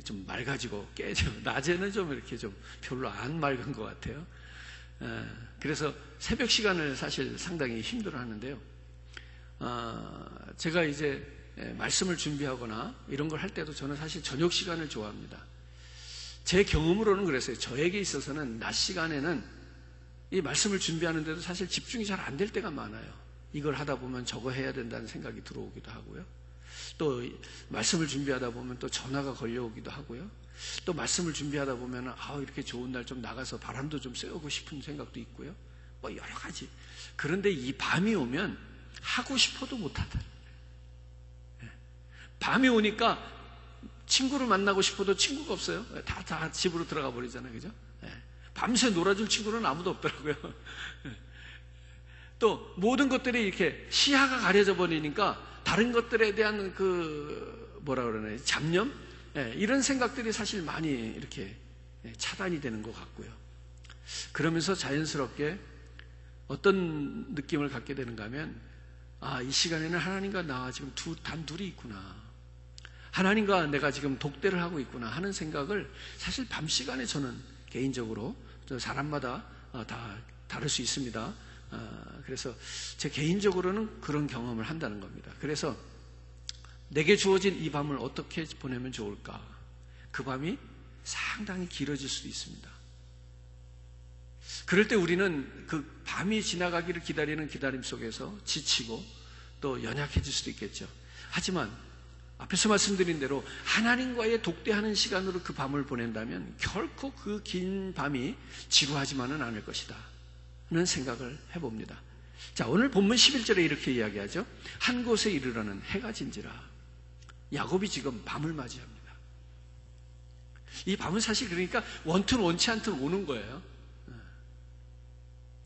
좀 맑아지고 깨져. 낮에는 좀 이렇게 좀 별로 안 맑은 것 같아요. 그래서 새벽 시간을 사실 상당히 힘들어 하는데요. 제가 이제 말씀을 준비하거나 이런 걸 할 때도 저는 사실 저녁 시간을 좋아합니다. 제 경험으로는 그랬어요. 저에게 있어서는 낮 시간에는 이 말씀을 준비하는데도 사실 집중이 잘 안 될 때가 많아요. 이걸 하다 보면 저거 해야 된다는 생각이 들어오기도 하고요. 또 말씀을 준비하다 보면 또 전화가 걸려오기도 하고요. 또 말씀을 준비하다 보면 이렇게 좋은 날 좀 나가서 바람도 좀 쐬고 싶은 생각도 있고요. 뭐 여러 가지. 그런데 이 밤이 오면 하고 싶어도 못하다. 밤이 오니까 친구를 만나고 싶어도 친구가 없어요. 다 집으로 들어가 버리잖아요. 그죠? 밤새 놀아줄 친구는 아무도 없더라고요. 또 모든 것들이 이렇게 시야가 가려져 버리니까 다른 것들에 대한 뭐라 그러나요? 잡념? 이런 생각들이 사실 많이 이렇게 차단이 되는 것 같고요. 그러면서 자연스럽게 어떤 느낌을 갖게 되는가 하면, 이 시간에는 하나님과 나와 지금 단둘이 있구나. 하나님과 내가 지금 독대를 하고 있구나 하는 생각을 사실 밤 시간에 저는 개인적으로, 사람마다 다 다를 수 있습니다. 그래서 제 개인적으로는 그런 경험을 한다는 겁니다. 그래서 내게 주어진 이 밤을 어떻게 보내면 좋을까? 그 밤이 상당히 길어질 수도 있습니다. 그럴 때 우리는 그 밤이 지나가기를 기다리는 기다림 속에서 지치고 또 연약해질 수도 있겠죠. 하지만 앞에서 말씀드린 대로 하나님과의 독대하는 시간으로 그 밤을 보낸다면 결코 그 긴 밤이 지루하지만은 않을 것이다 는 생각을 해봅니다. 자, 오늘 본문 11절에 이렇게 이야기하죠. 한 곳에 이르러는 해가 진지라. 야곱이 지금 밤을 맞이합니다. 이 밤은 사실 그러니까 원튼 원치 않든 오는 거예요.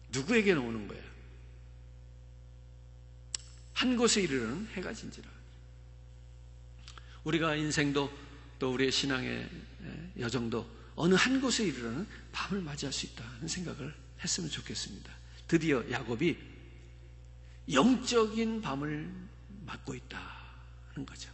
누구에게는 오는 거예요. 한 곳에 이르러는 해가 진지라. 우리가 인생도 또 우리의 신앙의 여정도 어느 한 곳에 이르러는 밤을 맞이할 수 있다는 생각을 했으면 좋겠습니다. 드디어 야곱이 영적인 밤을 맞고 있다는 거죠.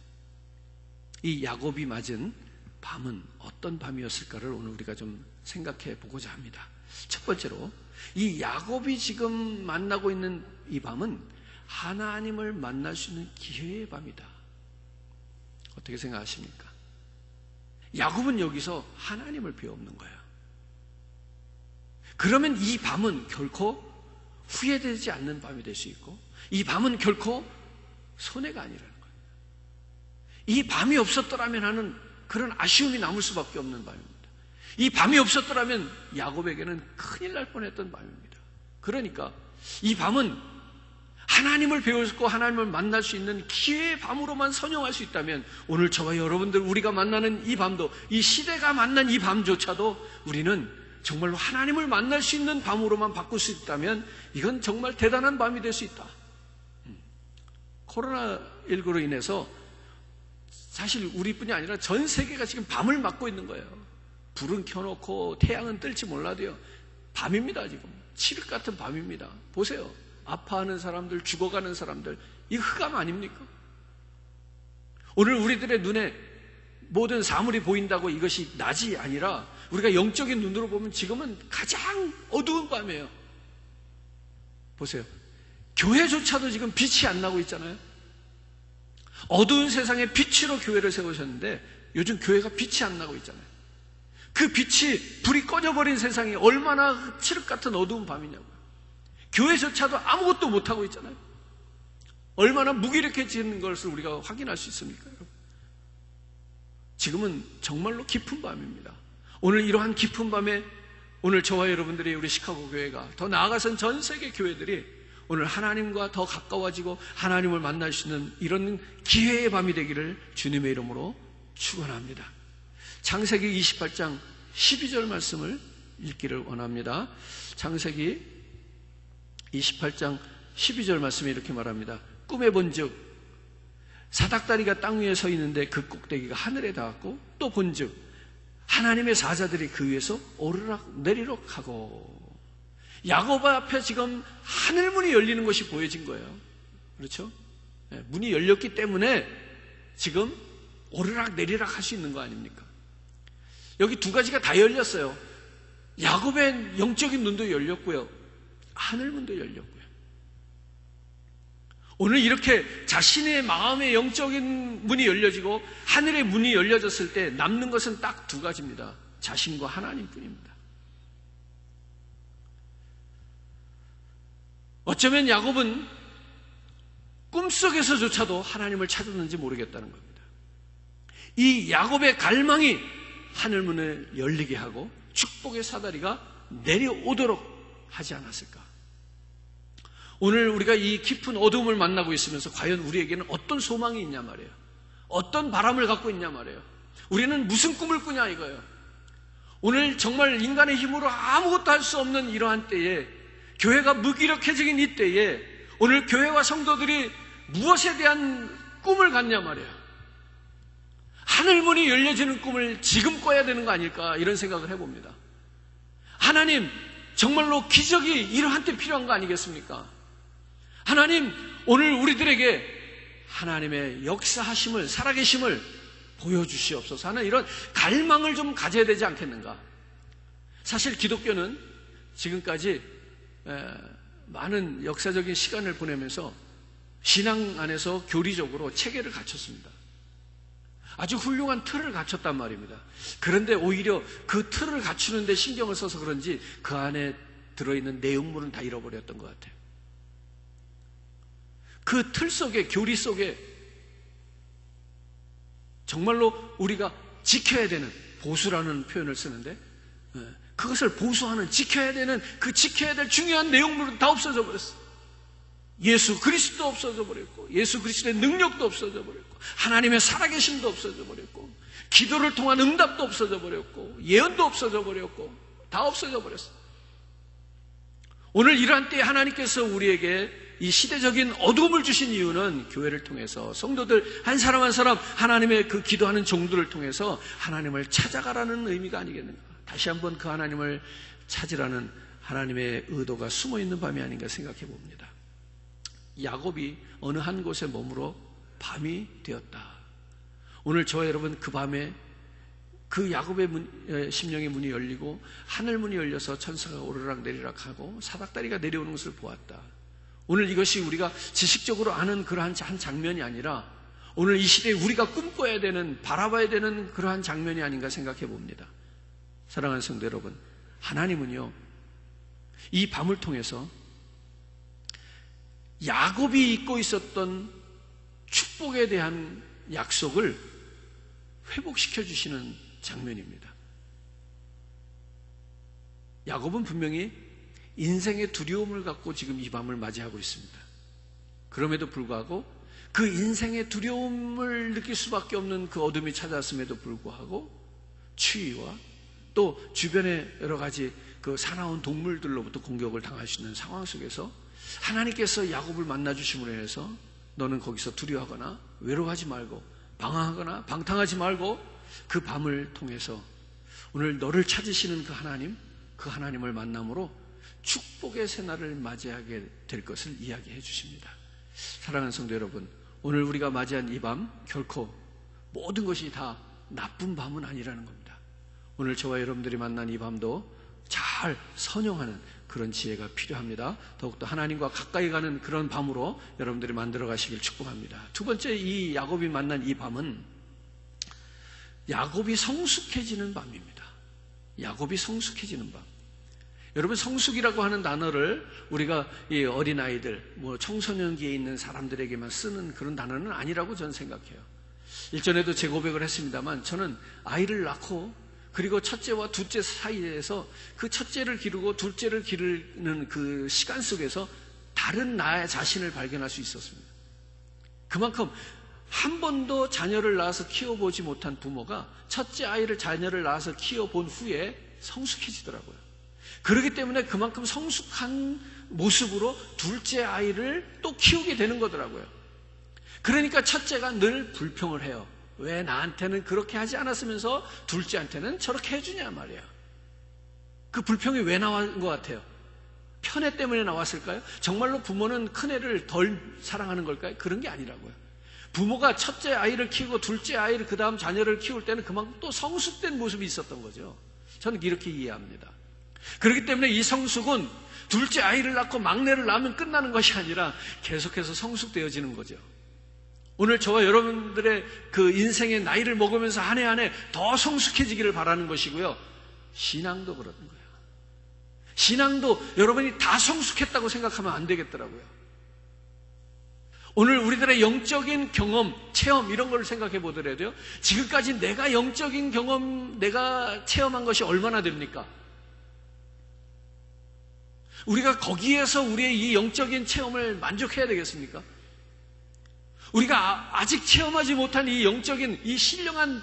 이 야곱이 맞은 밤은 어떤 밤이었을까를 오늘 우리가 좀 생각해 보고자 합니다. 첫 번째로 이 야곱이 지금 만나고 있는 이 밤은 하나님을 만날 수 있는 기회의 밤이다. 어떻게 생각하십니까? 야곱은 여기서 하나님을 배우는 거예요. 그러면 이 밤은 결코 후회되지 않는 밤이 될 수 있고, 이 밤은 결코 손해가 아니라는 거예요. 이 밤이 없었더라면 하는 그런 아쉬움이 남을 수밖에 없는 밤입니다. 이 밤이 없었더라면 야곱에게는 큰일 날 뻔했던 밤입니다. 그러니까 이 밤은 하나님을 배우고 하나님을 만날 수 있는 기회의 밤으로만 선용할 수 있다면, 오늘 저와 여러분들 우리가 만나는 이 밤도, 이 시대가 만난 이 밤조차도 우리는 정말로 하나님을 만날 수 있는 밤으로만 바꿀 수 있다면 이건 정말 대단한 밤이 될 수 있다. 코로나19로 인해서 사실 우리뿐이 아니라 전 세계가 지금 밤을 맞고 있는 거예요. 불은 켜놓고 태양은 뜰지 몰라도요, 밤입니다. 지금 칠흑 같은 밤입니다. 보세요. 아파하는 사람들, 죽어가는 사람들, 이 흑암 아닙니까? 오늘 우리들의 눈에 모든 사물이 보인다고 이것이 낮이 아니라 우리가 영적인 눈으로 보면 지금은 가장 어두운 밤이에요. 보세요. 교회조차도 지금 빛이 안 나고 있잖아요. 어두운 세상에 빛으로 교회를 세우셨는데 요즘 교회가 빛이 안 나고 있잖아요. 그 빛이 불이 꺼져버린 세상이 얼마나 칠흑 같은 어두운 밤이냐고요. 교회조차도 아무것도 못하고 있잖아요. 얼마나 무기력해지는 것을 우리가 확인할 수 있습니까? 여러분? 지금은 정말로 깊은 밤입니다. 오늘 이러한 깊은 밤에 오늘 저와 여러분들이 우리 시카고 교회가 더 나아가선 전 세계 교회들이 오늘 하나님과 더 가까워지고 하나님을 만날 수 있는 이런 기회의 밤이 되기를 주님의 이름으로 축원합니다. 창세기 28장 12절 말씀을 읽기를 원합니다. 창세기 28장 12절 말씀에 이렇게 말합니다. 꿈에 본즉 사닥다리가 땅 위에 서 있는데 그 꼭대기가 하늘에 닿았고 또 본즉 하나님의 사자들이 그 위에서 오르락 내리락 하고 야곱 앞에 지금 하늘문이 열리는 것이 보여진 거예요. 그렇죠? 문이 열렸기 때문에 지금 오르락 내리락 할 수 있는 거 아닙니까? 여기 두 가지가 다 열렸어요. 야곱의 영적인 눈도 열렸고요. 하늘문도 열렸고요. 오늘 이렇게 자신의 마음의 영적인 문이 열려지고 하늘의 문이 열려졌을 때 남는 것은 딱 두 가지입니다. 자신과 하나님뿐입니다. 어쩌면 야곱은 꿈속에서조차도 하나님을 찾았는지 모르겠다는 겁니다. 이 야곱의 갈망이 하늘문을 열리게 하고 축복의 사다리가 내려오도록 하지 않았을까? 오늘 우리가 이 깊은 어두움을 만나고 있으면서 과연 우리에게는 어떤 소망이 있냐 말이에요. 어떤 바람을 갖고 있냐 말이에요. 우리는 무슨 꿈을 꾸냐 이거예요. 오늘 정말 인간의 힘으로 아무것도 할 수 없는 이러한 때에 교회가 무기력해진 이 때에 오늘 교회와 성도들이 무엇에 대한 꿈을 갖냐 말이에요. 하늘문이 열려지는 꿈을 지금 꿔야 되는 거 아닐까 이런 생각을 해봅니다. 하나님 정말로 기적이 이러한 때 필요한 거 아니겠습니까? 하나님 오늘 우리들에게 하나님의 역사하심을 살아계심을 보여주시옵소서 하는 이런 갈망을 좀 가져야 되지 않겠는가? 사실 기독교는 지금까지 많은 역사적인 시간을 보내면서 신앙 안에서 교리적으로 체계를 갖췄습니다. 아주 훌륭한 틀을 갖췄단 말입니다. 그런데 오히려 그 틀을 갖추는 데 신경을 써서 그런지 그 안에 들어있는 내용물은 다 잃어버렸던 것 같아요. 그 틀 속에, 교리 속에 정말로 우리가 지켜야 되는, 보수라는 표현을 쓰는데 그것을 보수하는, 지켜야 되는 그 지켜야 될 중요한 내용물은 다 없어져 버렸어요. 예수 그리스도 없어져 버렸고, 예수 그리스도의 능력도 없어져 버렸고, 하나님의 살아계심도 없어져 버렸고, 기도를 통한 응답도 없어져 버렸고, 예언도 없어져 버렸고, 다 없어져 버렸어요. 오늘 이러한 때에 하나님께서 우리에게 이 시대적인 어둠을 주신 이유는 교회를 통해서 성도들 한 사람 한 사람 하나님의 그 기도하는 종들을 통해서 하나님을 찾아가라는 의미가 아니겠는가. 다시 한번 그 하나님을 찾으라는 하나님의 의도가 숨어있는 밤이 아닌가 생각해 봅니다. 야곱이 어느 한 곳에 머물러 밤이 되었다. 오늘 저와 여러분 그 밤에 그 야곱의 심령의 문이 열리고 하늘문이 열려서 천사가 오르락 내리락 하고 사닥다리가 내려오는 것을 보았다. 오늘 이것이 우리가 지식적으로 아는 그러한 한 장면이 아니라 오늘 이 시대에 우리가 꿈꿔야 되는, 바라봐야 되는 그러한 장면이 아닌가 생각해 봅니다. 사랑하는 성도 여러분, 하나님은요 이 밤을 통해서 야곱이 잊고 있었던 축복에 대한 약속을 회복시켜 주시는 장면입니다. 야곱은 분명히 인생의 두려움을 갖고 지금 이 밤을 맞이하고 있습니다. 그럼에도 불구하고 그 인생의 두려움을 느낄 수밖에 없는 그 어둠이 찾아왔음에도 불구하고 추위와 또 주변의 여러 가지 그 사나운 동물들로부터 공격을 당할 수 있는 상황 속에서 하나님께서 야곱을 만나주심으로 해서 너는 거기서 두려워하거나 외로워하지 말고 방황하거나 방탕하지 말고 그 밤을 통해서 오늘 너를 찾으시는 그 하나님, 그 하나님을 만남으로 축복의 새날을 맞이하게 될 것을 이야기해 주십니다. 사랑하는 성도 여러분, 오늘 우리가 맞이한 이 밤 결코 모든 것이 다 나쁜 밤은 아니라는 겁니다. 오늘 저와 여러분들이 만난 이 밤도 잘 선용하는 그런 지혜가 필요합니다. 더욱더 하나님과 가까이 가는 그런 밤으로 여러분들이 만들어 가시길 축복합니다. 두 번째, 이 야곱이 만난 이 밤은 야곱이 성숙해지는 밤입니다. 야곱이 성숙해지는 밤. 여러분, 성숙이라고 하는 단어를 우리가 이 어린아이들, 청소년기에 있는 사람들에게만 쓰는 그런 단어는 아니라고 저는 생각해요. 일전에도 제 고백을 했습니다만, 저는 아이를 낳고 그리고 첫째와 둘째 사이에서 그 첫째를 기르고 둘째를 기르는 그 시간 속에서 다른 나의 자신을 발견할 수 있었습니다. 그만큼 한 번도 자녀를 낳아서 키워보지 못한 부모가 첫째 아이를 자녀를 낳아서 키워본 후에 성숙해지더라고요. 그렇기 때문에 그만큼 성숙한 모습으로 둘째 아이를 또 키우게 되는 거더라고요. 그러니까 첫째가 늘 불평을 해요. 왜 나한테는 그렇게 하지 않았으면서 둘째한테는 저렇게 해주냐 말이야. 그 불평이 왜 나온 것 같아요? 편애 때문에 나왔을까요? 정말로 부모는 큰애를 덜 사랑하는 걸까요? 그런 게 아니라고요. 부모가 첫째 아이를 키우고 둘째 아이를 그 다음 자녀를 키울 때는 그만큼 또 성숙된 모습이 있었던 거죠. 저는 이렇게 이해합니다. 그렇기 때문에 이 성숙은 둘째 아이를 낳고 막내를 낳으면 끝나는 것이 아니라 계속해서 성숙되어지는 거죠. 오늘 저와 여러분들의 그 인생의 나이를 먹으면서 한 해 한 해 더 성숙해지기를 바라는 것이고요. 신앙도 그러는 거예요. 신앙도 여러분이 다 성숙했다고 생각하면 안 되겠더라고요. 오늘 우리들의 영적인 경험, 체험 이런 걸 생각해 보더라도요. 지금까지 내가 영적인 경험, 내가 체험한 것이 얼마나 됩니까? 우리가 거기에서 우리의 이 영적인 체험을 만족해야 되겠습니까? 우리가 아직 체험하지 못한 이 영적인, 이 신령한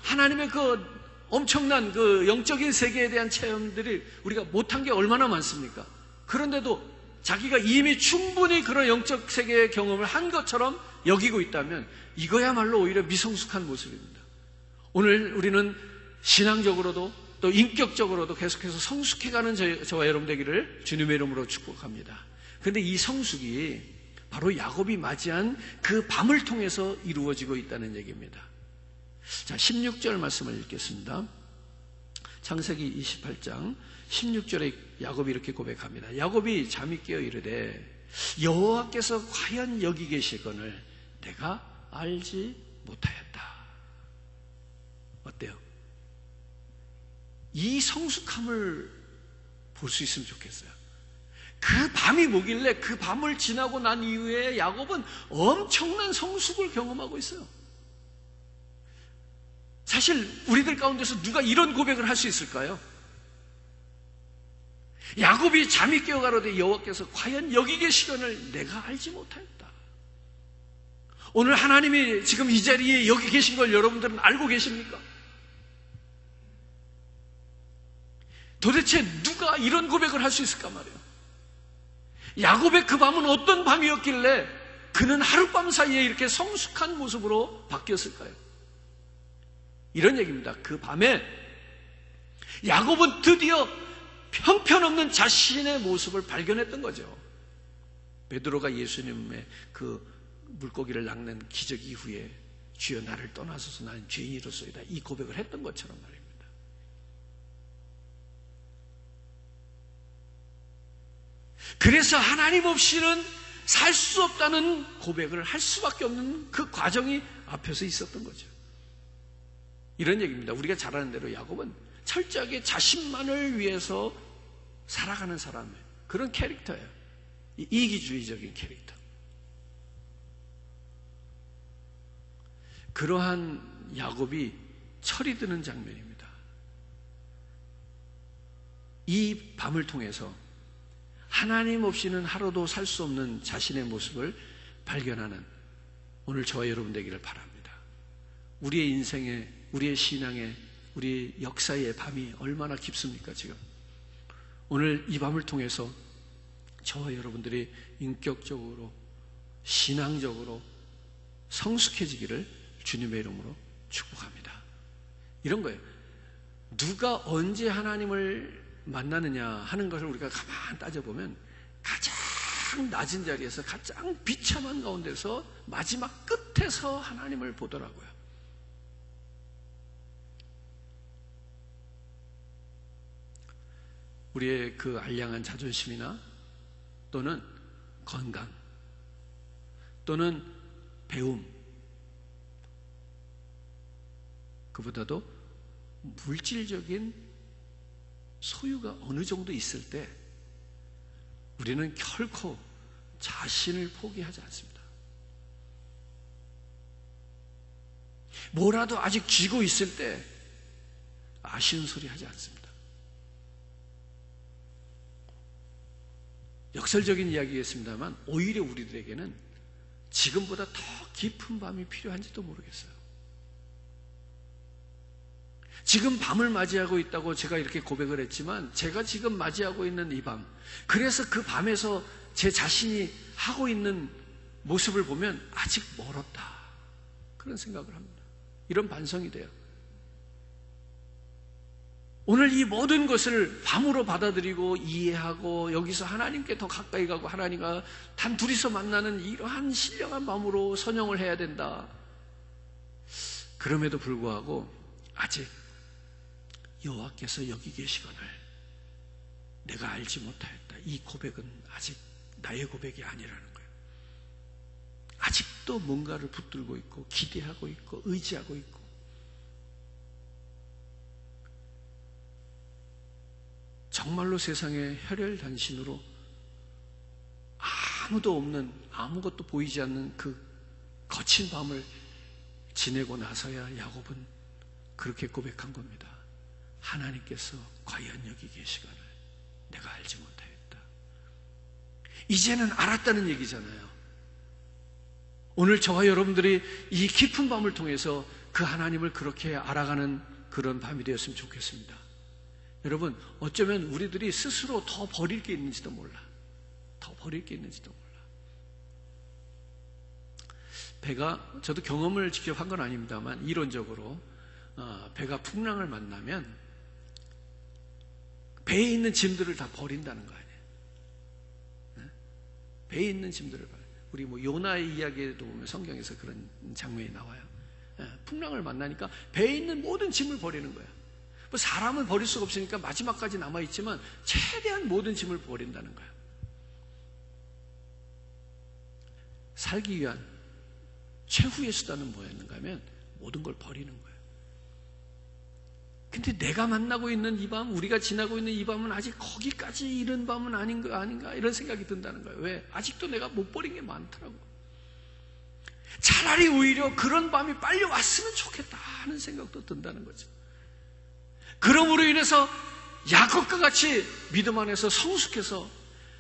하나님의 그 엄청난 그 영적인 세계에 대한 체험들이 우리가 못한 게 얼마나 많습니까? 그런데도 자기가 이미 충분히 그런 영적 세계의 경험을 한 것처럼 여기고 있다면 이거야말로 오히려 미성숙한 모습입니다. 오늘 우리는 신앙적으로도 또 인격적으로도 계속해서 성숙해가는 저와 여러분 되기를 주님의 이름으로 축복합니다. 그런데 이 성숙이 바로 야곱이 맞이한 그 밤을 통해서 이루어지고 있다는 얘기입니다. 자, 16절 말씀을 읽겠습니다. 창세기 28장 16절에 야곱이 이렇게 고백합니다. 야곱이 잠이 깨어 이르되 여호와께서 과연 여기 계시거늘 내가 알지 못하였다. 어때요? 이 성숙함을 볼 수 있으면 좋겠어요. 그 밤이 뭐길래 그 밤을 지나고 난 이후에 야곱은 엄청난 성숙을 경험하고 있어요. 사실 우리들 가운데서 누가 이런 고백을 할 수 있을까요? 야곱이 잠이 깨어가로되 여호와께서 과연 여기 계시거늘 내가 알지 못하였다. 오늘 하나님이 지금 이 자리에 여기 계신 걸 여러분들은 알고 계십니까? 도대체 누가 이런 고백을 할 수 있을까 말이에요. 야곱의 그 밤은 어떤 밤이었길래 그는 하룻밤 사이에 이렇게 성숙한 모습으로 바뀌었을까요? 이런 얘기입니다. 그 밤에 야곱은 드디어 형편없는 자신의 모습을 발견했던 거죠. 베드로가 예수님의 그 물고기를 낚는 기적 이후에 주여 나를 떠나소서 나는 죄인이로소이다 이 고백을 했던 것처럼 말입니다. 그래서 하나님 없이는 살 수 없다는 고백을 할 수밖에 없는 그 과정이 앞에서 있었던 거죠. 이런 얘기입니다. 우리가 잘 아는 대로 야곱은 철저하게 자신만을 위해서 살아가는 사람이에요. 그런 캐릭터예요. 이기주의적인 캐릭터. 그러한 야곱이 철이 드는 장면입니다. 이 밤을 통해서 하나님 없이는 하루도 살 수 없는 자신의 모습을 발견하는 오늘 저와 여러분 되기를 바랍니다. 우리의 인생에, 우리의 신앙에, 우리의 역사의 밤이 얼마나 깊습니까 지금? 오늘 이 밤을 통해서 저와 여러분들이 인격적으로, 신앙적으로 성숙해지기를 주님의 이름으로 축복합니다. 이런 거예요. 누가 언제 하나님을 만나느냐 하는 것을 우리가 가만 따져보면 가장 낮은 자리에서 가장 비참한 가운데서 마지막 끝에서 하나님을 보더라고요. 우리의 그 알량한 자존심이나 또는 건강 또는 배움, 그보다도 물질적인 소유가 어느 정도 있을 때 우리는 결코 자신을 포기하지 않습니다. 뭐라도 아직 쥐고 있을 때 아쉬운 소리 하지 않습니다. 역설적인 이야기겠습니다만 오히려 우리들에게는 지금보다 더 깊은 밤이 필요한지도 모르겠어요. 지금 밤을 맞이하고 있다고 제가 이렇게 고백을 했지만 제가 지금 맞이하고 있는 이 밤, 그래서 그 밤에서 제 자신이 하고 있는 모습을 보면 아직 멀었다, 그런 생각을 합니다. 이런 반성이 돼요. 오늘 이 모든 것을 밤으로 받아들이고 이해하고 여기서 하나님께 더 가까이 가고 하나님과 단 둘이서 만나는 이러한 신령한 밤으로 선영을 해야 된다. 그럼에도 불구하고 아직 여호와께서 여기 계시거늘 내가 알지 못하였다, 이 고백은 아직 나의 고백이 아니라는 거예요. 아직도 뭔가를 붙들고 있고 기대하고 있고 의지하고 있고, 정말로 세상에 혈혈단신으로 아무도 없는, 아무것도 보이지 않는 그 거친 밤을 지내고 나서야 야곱은 그렇게 고백한 겁니다. 하나님께서 과연 여기 계시거늘 내가 알지 못하였다. 이제는 알았다는 얘기잖아요. 오늘 저와 여러분들이 이 깊은 밤을 통해서 그 하나님을 그렇게 알아가는 그런 밤이 되었으면 좋겠습니다. 여러분, 어쩌면 우리들이 스스로 더 버릴 게 있는지도 몰라. 더 버릴 게 있는지도 몰라. 배가, 저도 경험을 직접 한 건 아닙니다만 이론적으로 배가 풍랑을 만나면 배에 있는 짐들을 다 버린다는 거 아니에요. 배에 있는 짐들을 버려요. 우리 뭐 요나의 이야기에도 보면 성경에서 그런 장면이 나와요. 풍랑을 만나니까 배에 있는 모든 짐을 버리는 거예요. 뭐 사람은 버릴 수가 없으니까 마지막까지 남아있지만 최대한 모든 짐을 버린다는 거예요. 살기 위한 최후의 수단은 뭐였는가 하면 모든 걸 버리는 거예요. 근데 내가 만나고 있는 이 밤, 우리가 지나고 있는 이 밤은 아직 거기까지 이른 밤은 아닌가 이런 생각이 든다는 거예요. 왜? 아직도 내가 못 버린 게 많더라고. 차라리 오히려 그런 밤이 빨리 왔으면 좋겠다 하는 생각도 든다는 거죠. 그러므로 인해서 야곱과 같이 믿음 안에서 성숙해서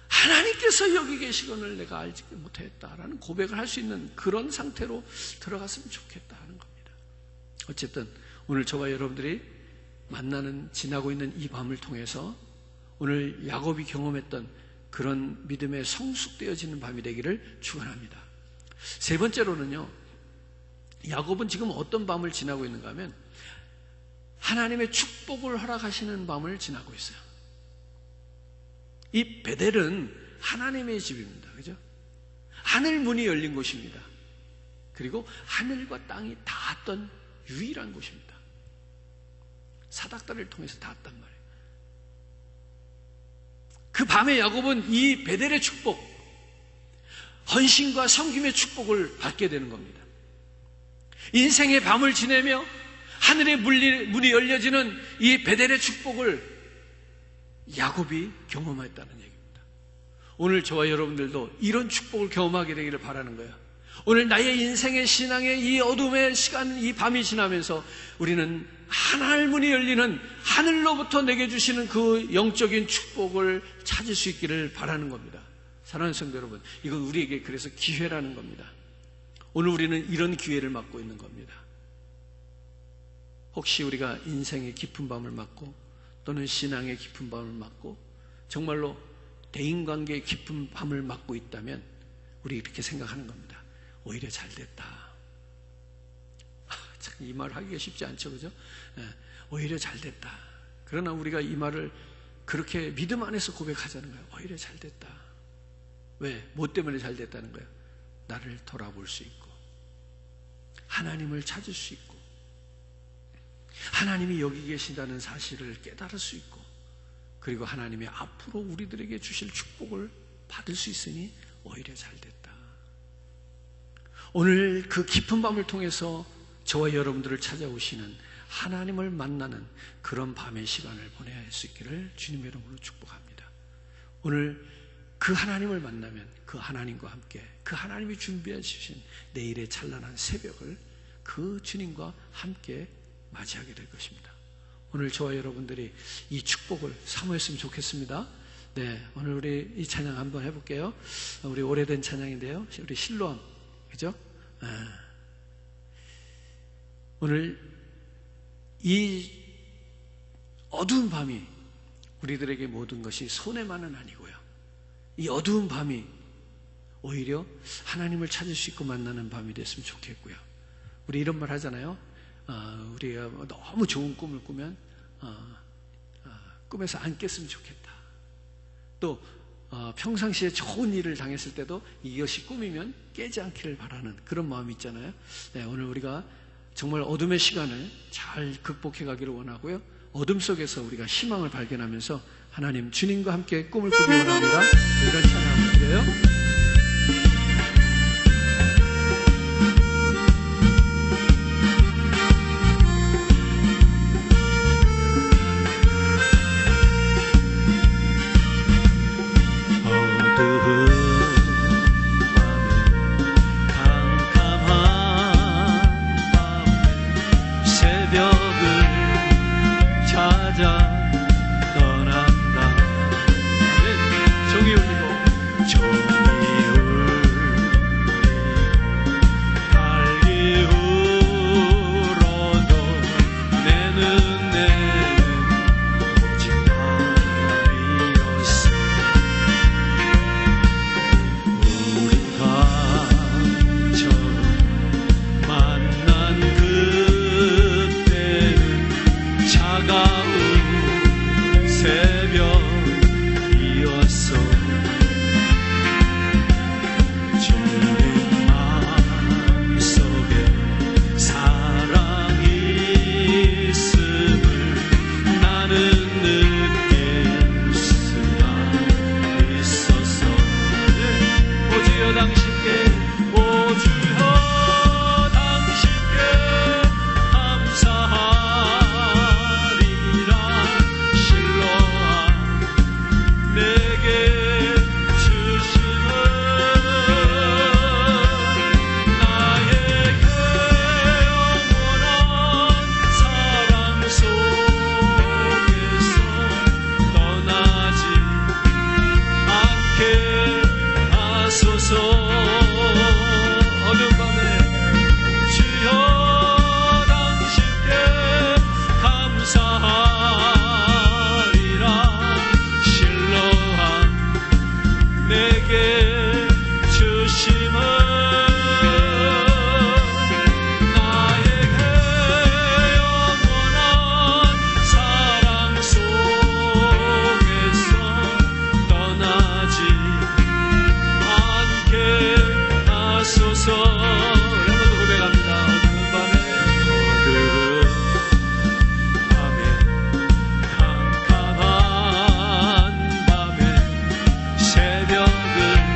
하나님께서 여기 계시거늘 내가 알지 못했다라는 고백을 할 수 있는 그런 상태로 들어갔으면 좋겠다 하는 겁니다. 어쨌든 오늘 저와 여러분들이 만나는, 지나고 있는 이 밤을 통해서 오늘 야곱이 경험했던 그런 믿음에 성숙되어지는 밤이 되기를 축원합니다. 세 번째로는요, 야곱은 지금 어떤 밤을 지나고 있는가 하면 하나님의 축복을 허락하시는 밤을 지나고 있어요. 이 베델은 하나님의 집입니다. 그죠? 하늘 문이 열린 곳입니다. 그리고 하늘과 땅이 닿았던 유일한 곳입니다. 사닥다리를 통해서 닿았단 말이에요. 그 밤에 야곱은 이 베델의 축복, 헌신과 섬김의 축복을 받게 되는 겁니다. 인생의 밤을 지내며 하늘의 문이 열려지는 이 베델의 축복을 야곱이 경험했다는 얘기입니다. 오늘 저와 여러분들도 이런 축복을 경험하게 되기를 바라는 거예요. 오늘 나의 인생의 신앙의 이 어둠의 시간, 이 밤이 지나면서 우리는 하늘 문이 열리는, 하늘로부터 내게 주시는 그 영적인 축복을 찾을 수 있기를 바라는 겁니다. 사랑하는 성도 여러분, 이건 우리에게 그래서 기회라는 겁니다. 오늘 우리는 이런 기회를 맞고 있는 겁니다. 혹시 우리가 인생의 깊은 밤을 맞고 또는 신앙의 깊은 밤을 맞고 정말로 대인관계의 깊은 밤을 맞고 있다면 우리 이렇게 생각하는 겁니다. 오히려 잘 됐다. 참 이 말 하기가 쉽지 않죠, 그죠? 오히려 잘 됐다. 그러나 우리가 이 말을 그렇게 믿음 안에서 고백하자는 거예요. 오히려 잘 됐다. 왜? 뭐 때문에 잘 됐다는 거예요? 나를 돌아볼 수 있고, 하나님을 찾을 수 있고, 하나님이 여기 계신다는 사실을 깨달을 수 있고, 그리고 하나님이 앞으로 우리들에게 주실 축복을 받을 수 있으니 오히려 잘 됐다. 오늘 그 깊은 밤을 통해서 저와 여러분들을 찾아오시는 하나님을 만나는 그런 밤의 시간을 보내야 할 수 있기를 주님의 이름으로 축복합니다. 오늘 그 하나님을 만나면 그 하나님과 함께 그 하나님이 준비해 주신 내일의 찬란한 새벽을 그 주님과 함께 맞이하게 될 것입니다. 오늘 저와 여러분들이 이 축복을 사모했으면 좋겠습니다. 네, 오늘 우리 이 찬양 한번 해볼게요. 우리 오래된 찬양인데요. 우리 실로암, 그죠? 오늘 이 어두운 밤이 우리들에게 모든 것이 손해만은 아니고요. 이 어두운 밤이 오히려 하나님을 찾을 수 있고 만나는 밤이 됐으면 좋겠고요. 우리 이런 말 하잖아요. 우리가 너무 좋은 꿈을 꾸면 꿈에서 안 깼으면 좋겠다. 또 평상시에 좋은 일을 당했을 때도 이것이 꿈이면 깨지 않기를 바라는 그런 마음이 있잖아요. 네, 오늘 우리가 정말 어둠의 시간을 잘 극복해 가기를 원하고요. 어둠 속에서 우리가 희망을 발견하면서 하나님 주님과 함께 꿈을 꾸기 원합니다. 이런 찬양을 드려요. 새벽을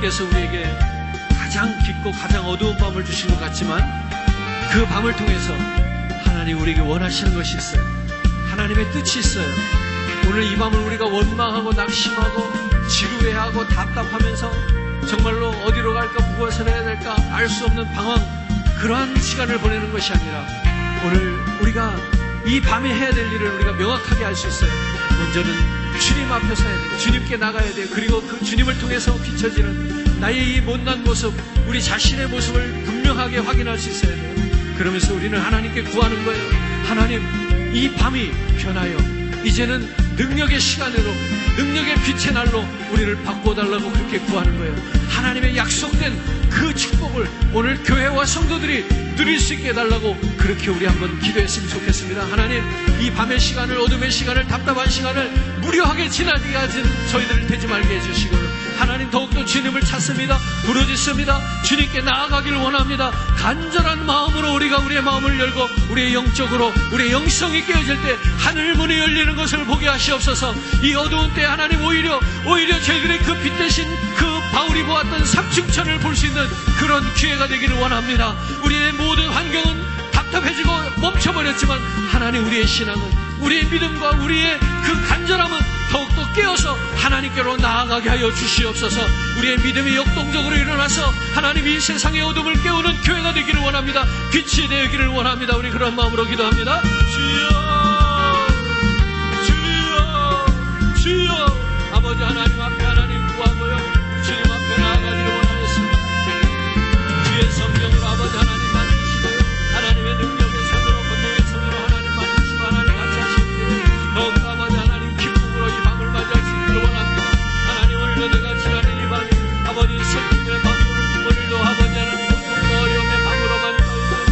하나님께서 우리에게 가장 깊고 가장 어두운 밤을 주신 것 같지만 그 밤을 통해서 하나님 우리에게 원하시는 것이 있어요. 하나님의 뜻이 있어요. 오늘 이 밤을 우리가 원망하고 낙심하고 지루해하고 답답하면서 정말로 어디로 갈까 무엇을 해야 될까 알 수 없는 방황, 그러한 시간을 보내는 것이 아니라 오늘 우리가 이 밤에 해야 될 일을 우리가 명확하게 알 수 있어요. 먼저는 주님 앞에 서야 돼요. 주님께 나가야 돼요. 그리고 그 주님을 통해서 비춰지는 나의 이 못난 모습, 우리 자신의 모습을 분명하게 확인할 수 있어야 돼요. 그러면서 우리는 하나님께 구하는 거예요. 하나님, 이 밤이 변하여 이제는 능력의 시간으로, 능력의 빛의 날로 우리를 바꿔달라고 그렇게 구하는 거예요. 하나님의 약속된 그 축복을 오늘 교회와 성도들이 누릴 수 있게 해달라고 그렇게 우리 한번 기도했으면 좋겠습니다. 하나님, 이 밤의 시간을, 어둠의 시간을, 답답한 시간을 무료하게 지나게 하신 저희들을 되지 말게 해주시고, 하나님 더욱더 주님을 찾습니다. 부르짖습니다. 주님께 나아가기를 원합니다. 간절한 마음으로 우리가 우리의 마음을 열고 우리의 영적으로 우리의 영성이 깨어질 때 하늘 문이 열리는 것을 보게 하시옵소서. 이 어두운 때 하나님 오히려 저희들의 그 빛 대신 그 바울이 보았던 삼층천을 볼 수 있는 그런 기회가 되기를 원합니다. 우리의 모든 환경은 답답해지고 멈춰버렸지만 하나님, 우리의 신앙은, 우리의 믿음과 우리의 그 간절함은 더욱더 깨어서 하나님께로 나아가게 하여 주시옵소서. 우리의 믿음이 역동적으로 일어나서 하나님 이 세상의 어둠을 깨우는 교회가 되기를 원합니다. 빛이 되기를 원합니다. 우리 그런 마음으로 기도합니다. 주여, 주여, 주여. 아버지 하나님 앞에 하나님 구하고요, 주님 앞에 나아가기를 원하겠습니다. 주의 성령으로 아버지 하나님 만드시고요, 하나님의 능력의 손으로, 권능의 손으로 하나님 만드시고 하나님 같이 하시기를 더욱더 아버지 하나님 기쁨으로 이 밤을 맞이할 수 있기를 원합니다. 하나님, 오늘도 내가 지나는 이 밤이 아버지 슬픔의 밤, 오늘도 아버지 하나님 고통과 어려움의 밤으로만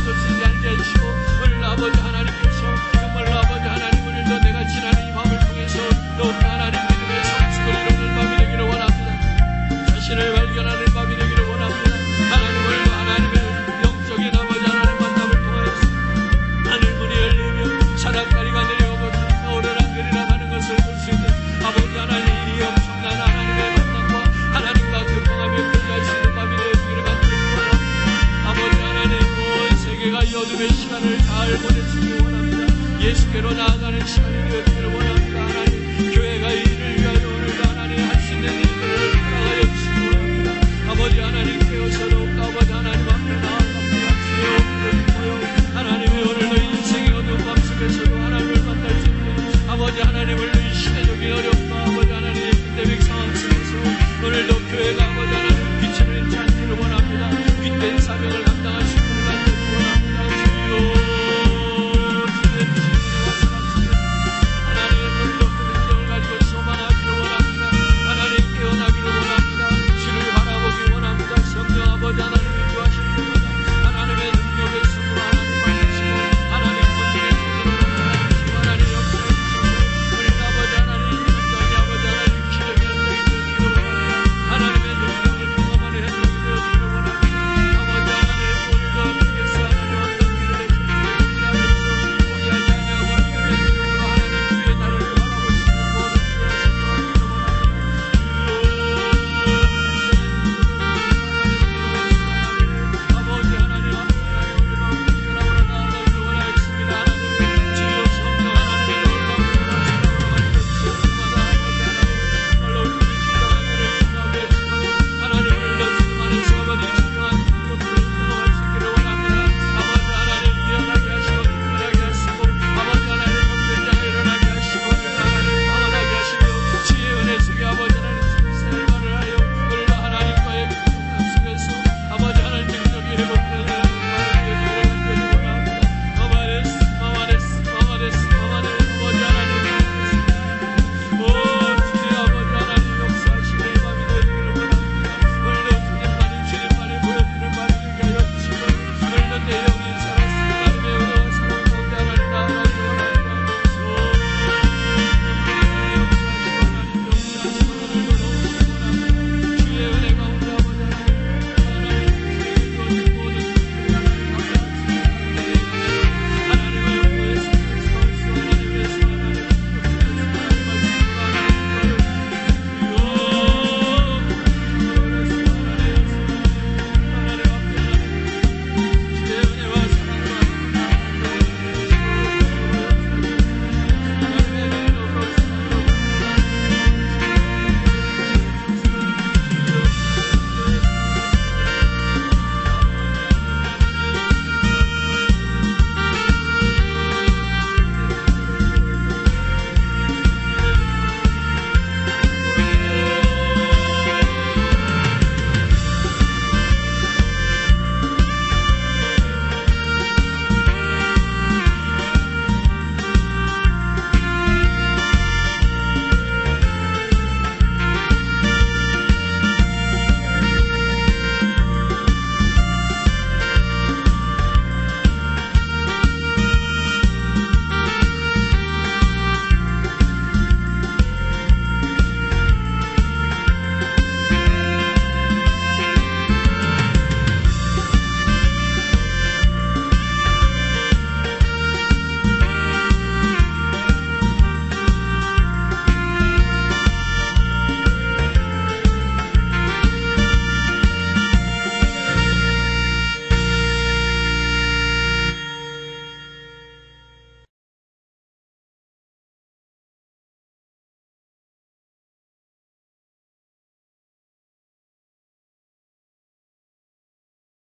덮치지 않게 해주시고, 오늘도 아버지 하나님께서 정말로 아버지 하나님, 오늘도 내가 지나는 이 밤을 통해서 더욱더 하나님 믿음의 성숙을 이루는 밤이 되기를 원합니다. 자신을 발견하는 밤이 되기를 원합니다. 하나님, 오늘도 하나님의 영적인 아버지 하나님 만남을 통하여서 하늘 문이 열리며 사닥다리가 내려오고 타오르락 내리락하는 것을 볼 수 있는 아버지 하나님, 이 엄청난 하나님의 만남과 하나님과 교통하며 교제할 수 있는 밤이 되기를 만들기 원합니다. 아버지 하나님, 온 세계가 이 어둠의 시간을 잘 보내주기 원합니다. 예수께로 나아가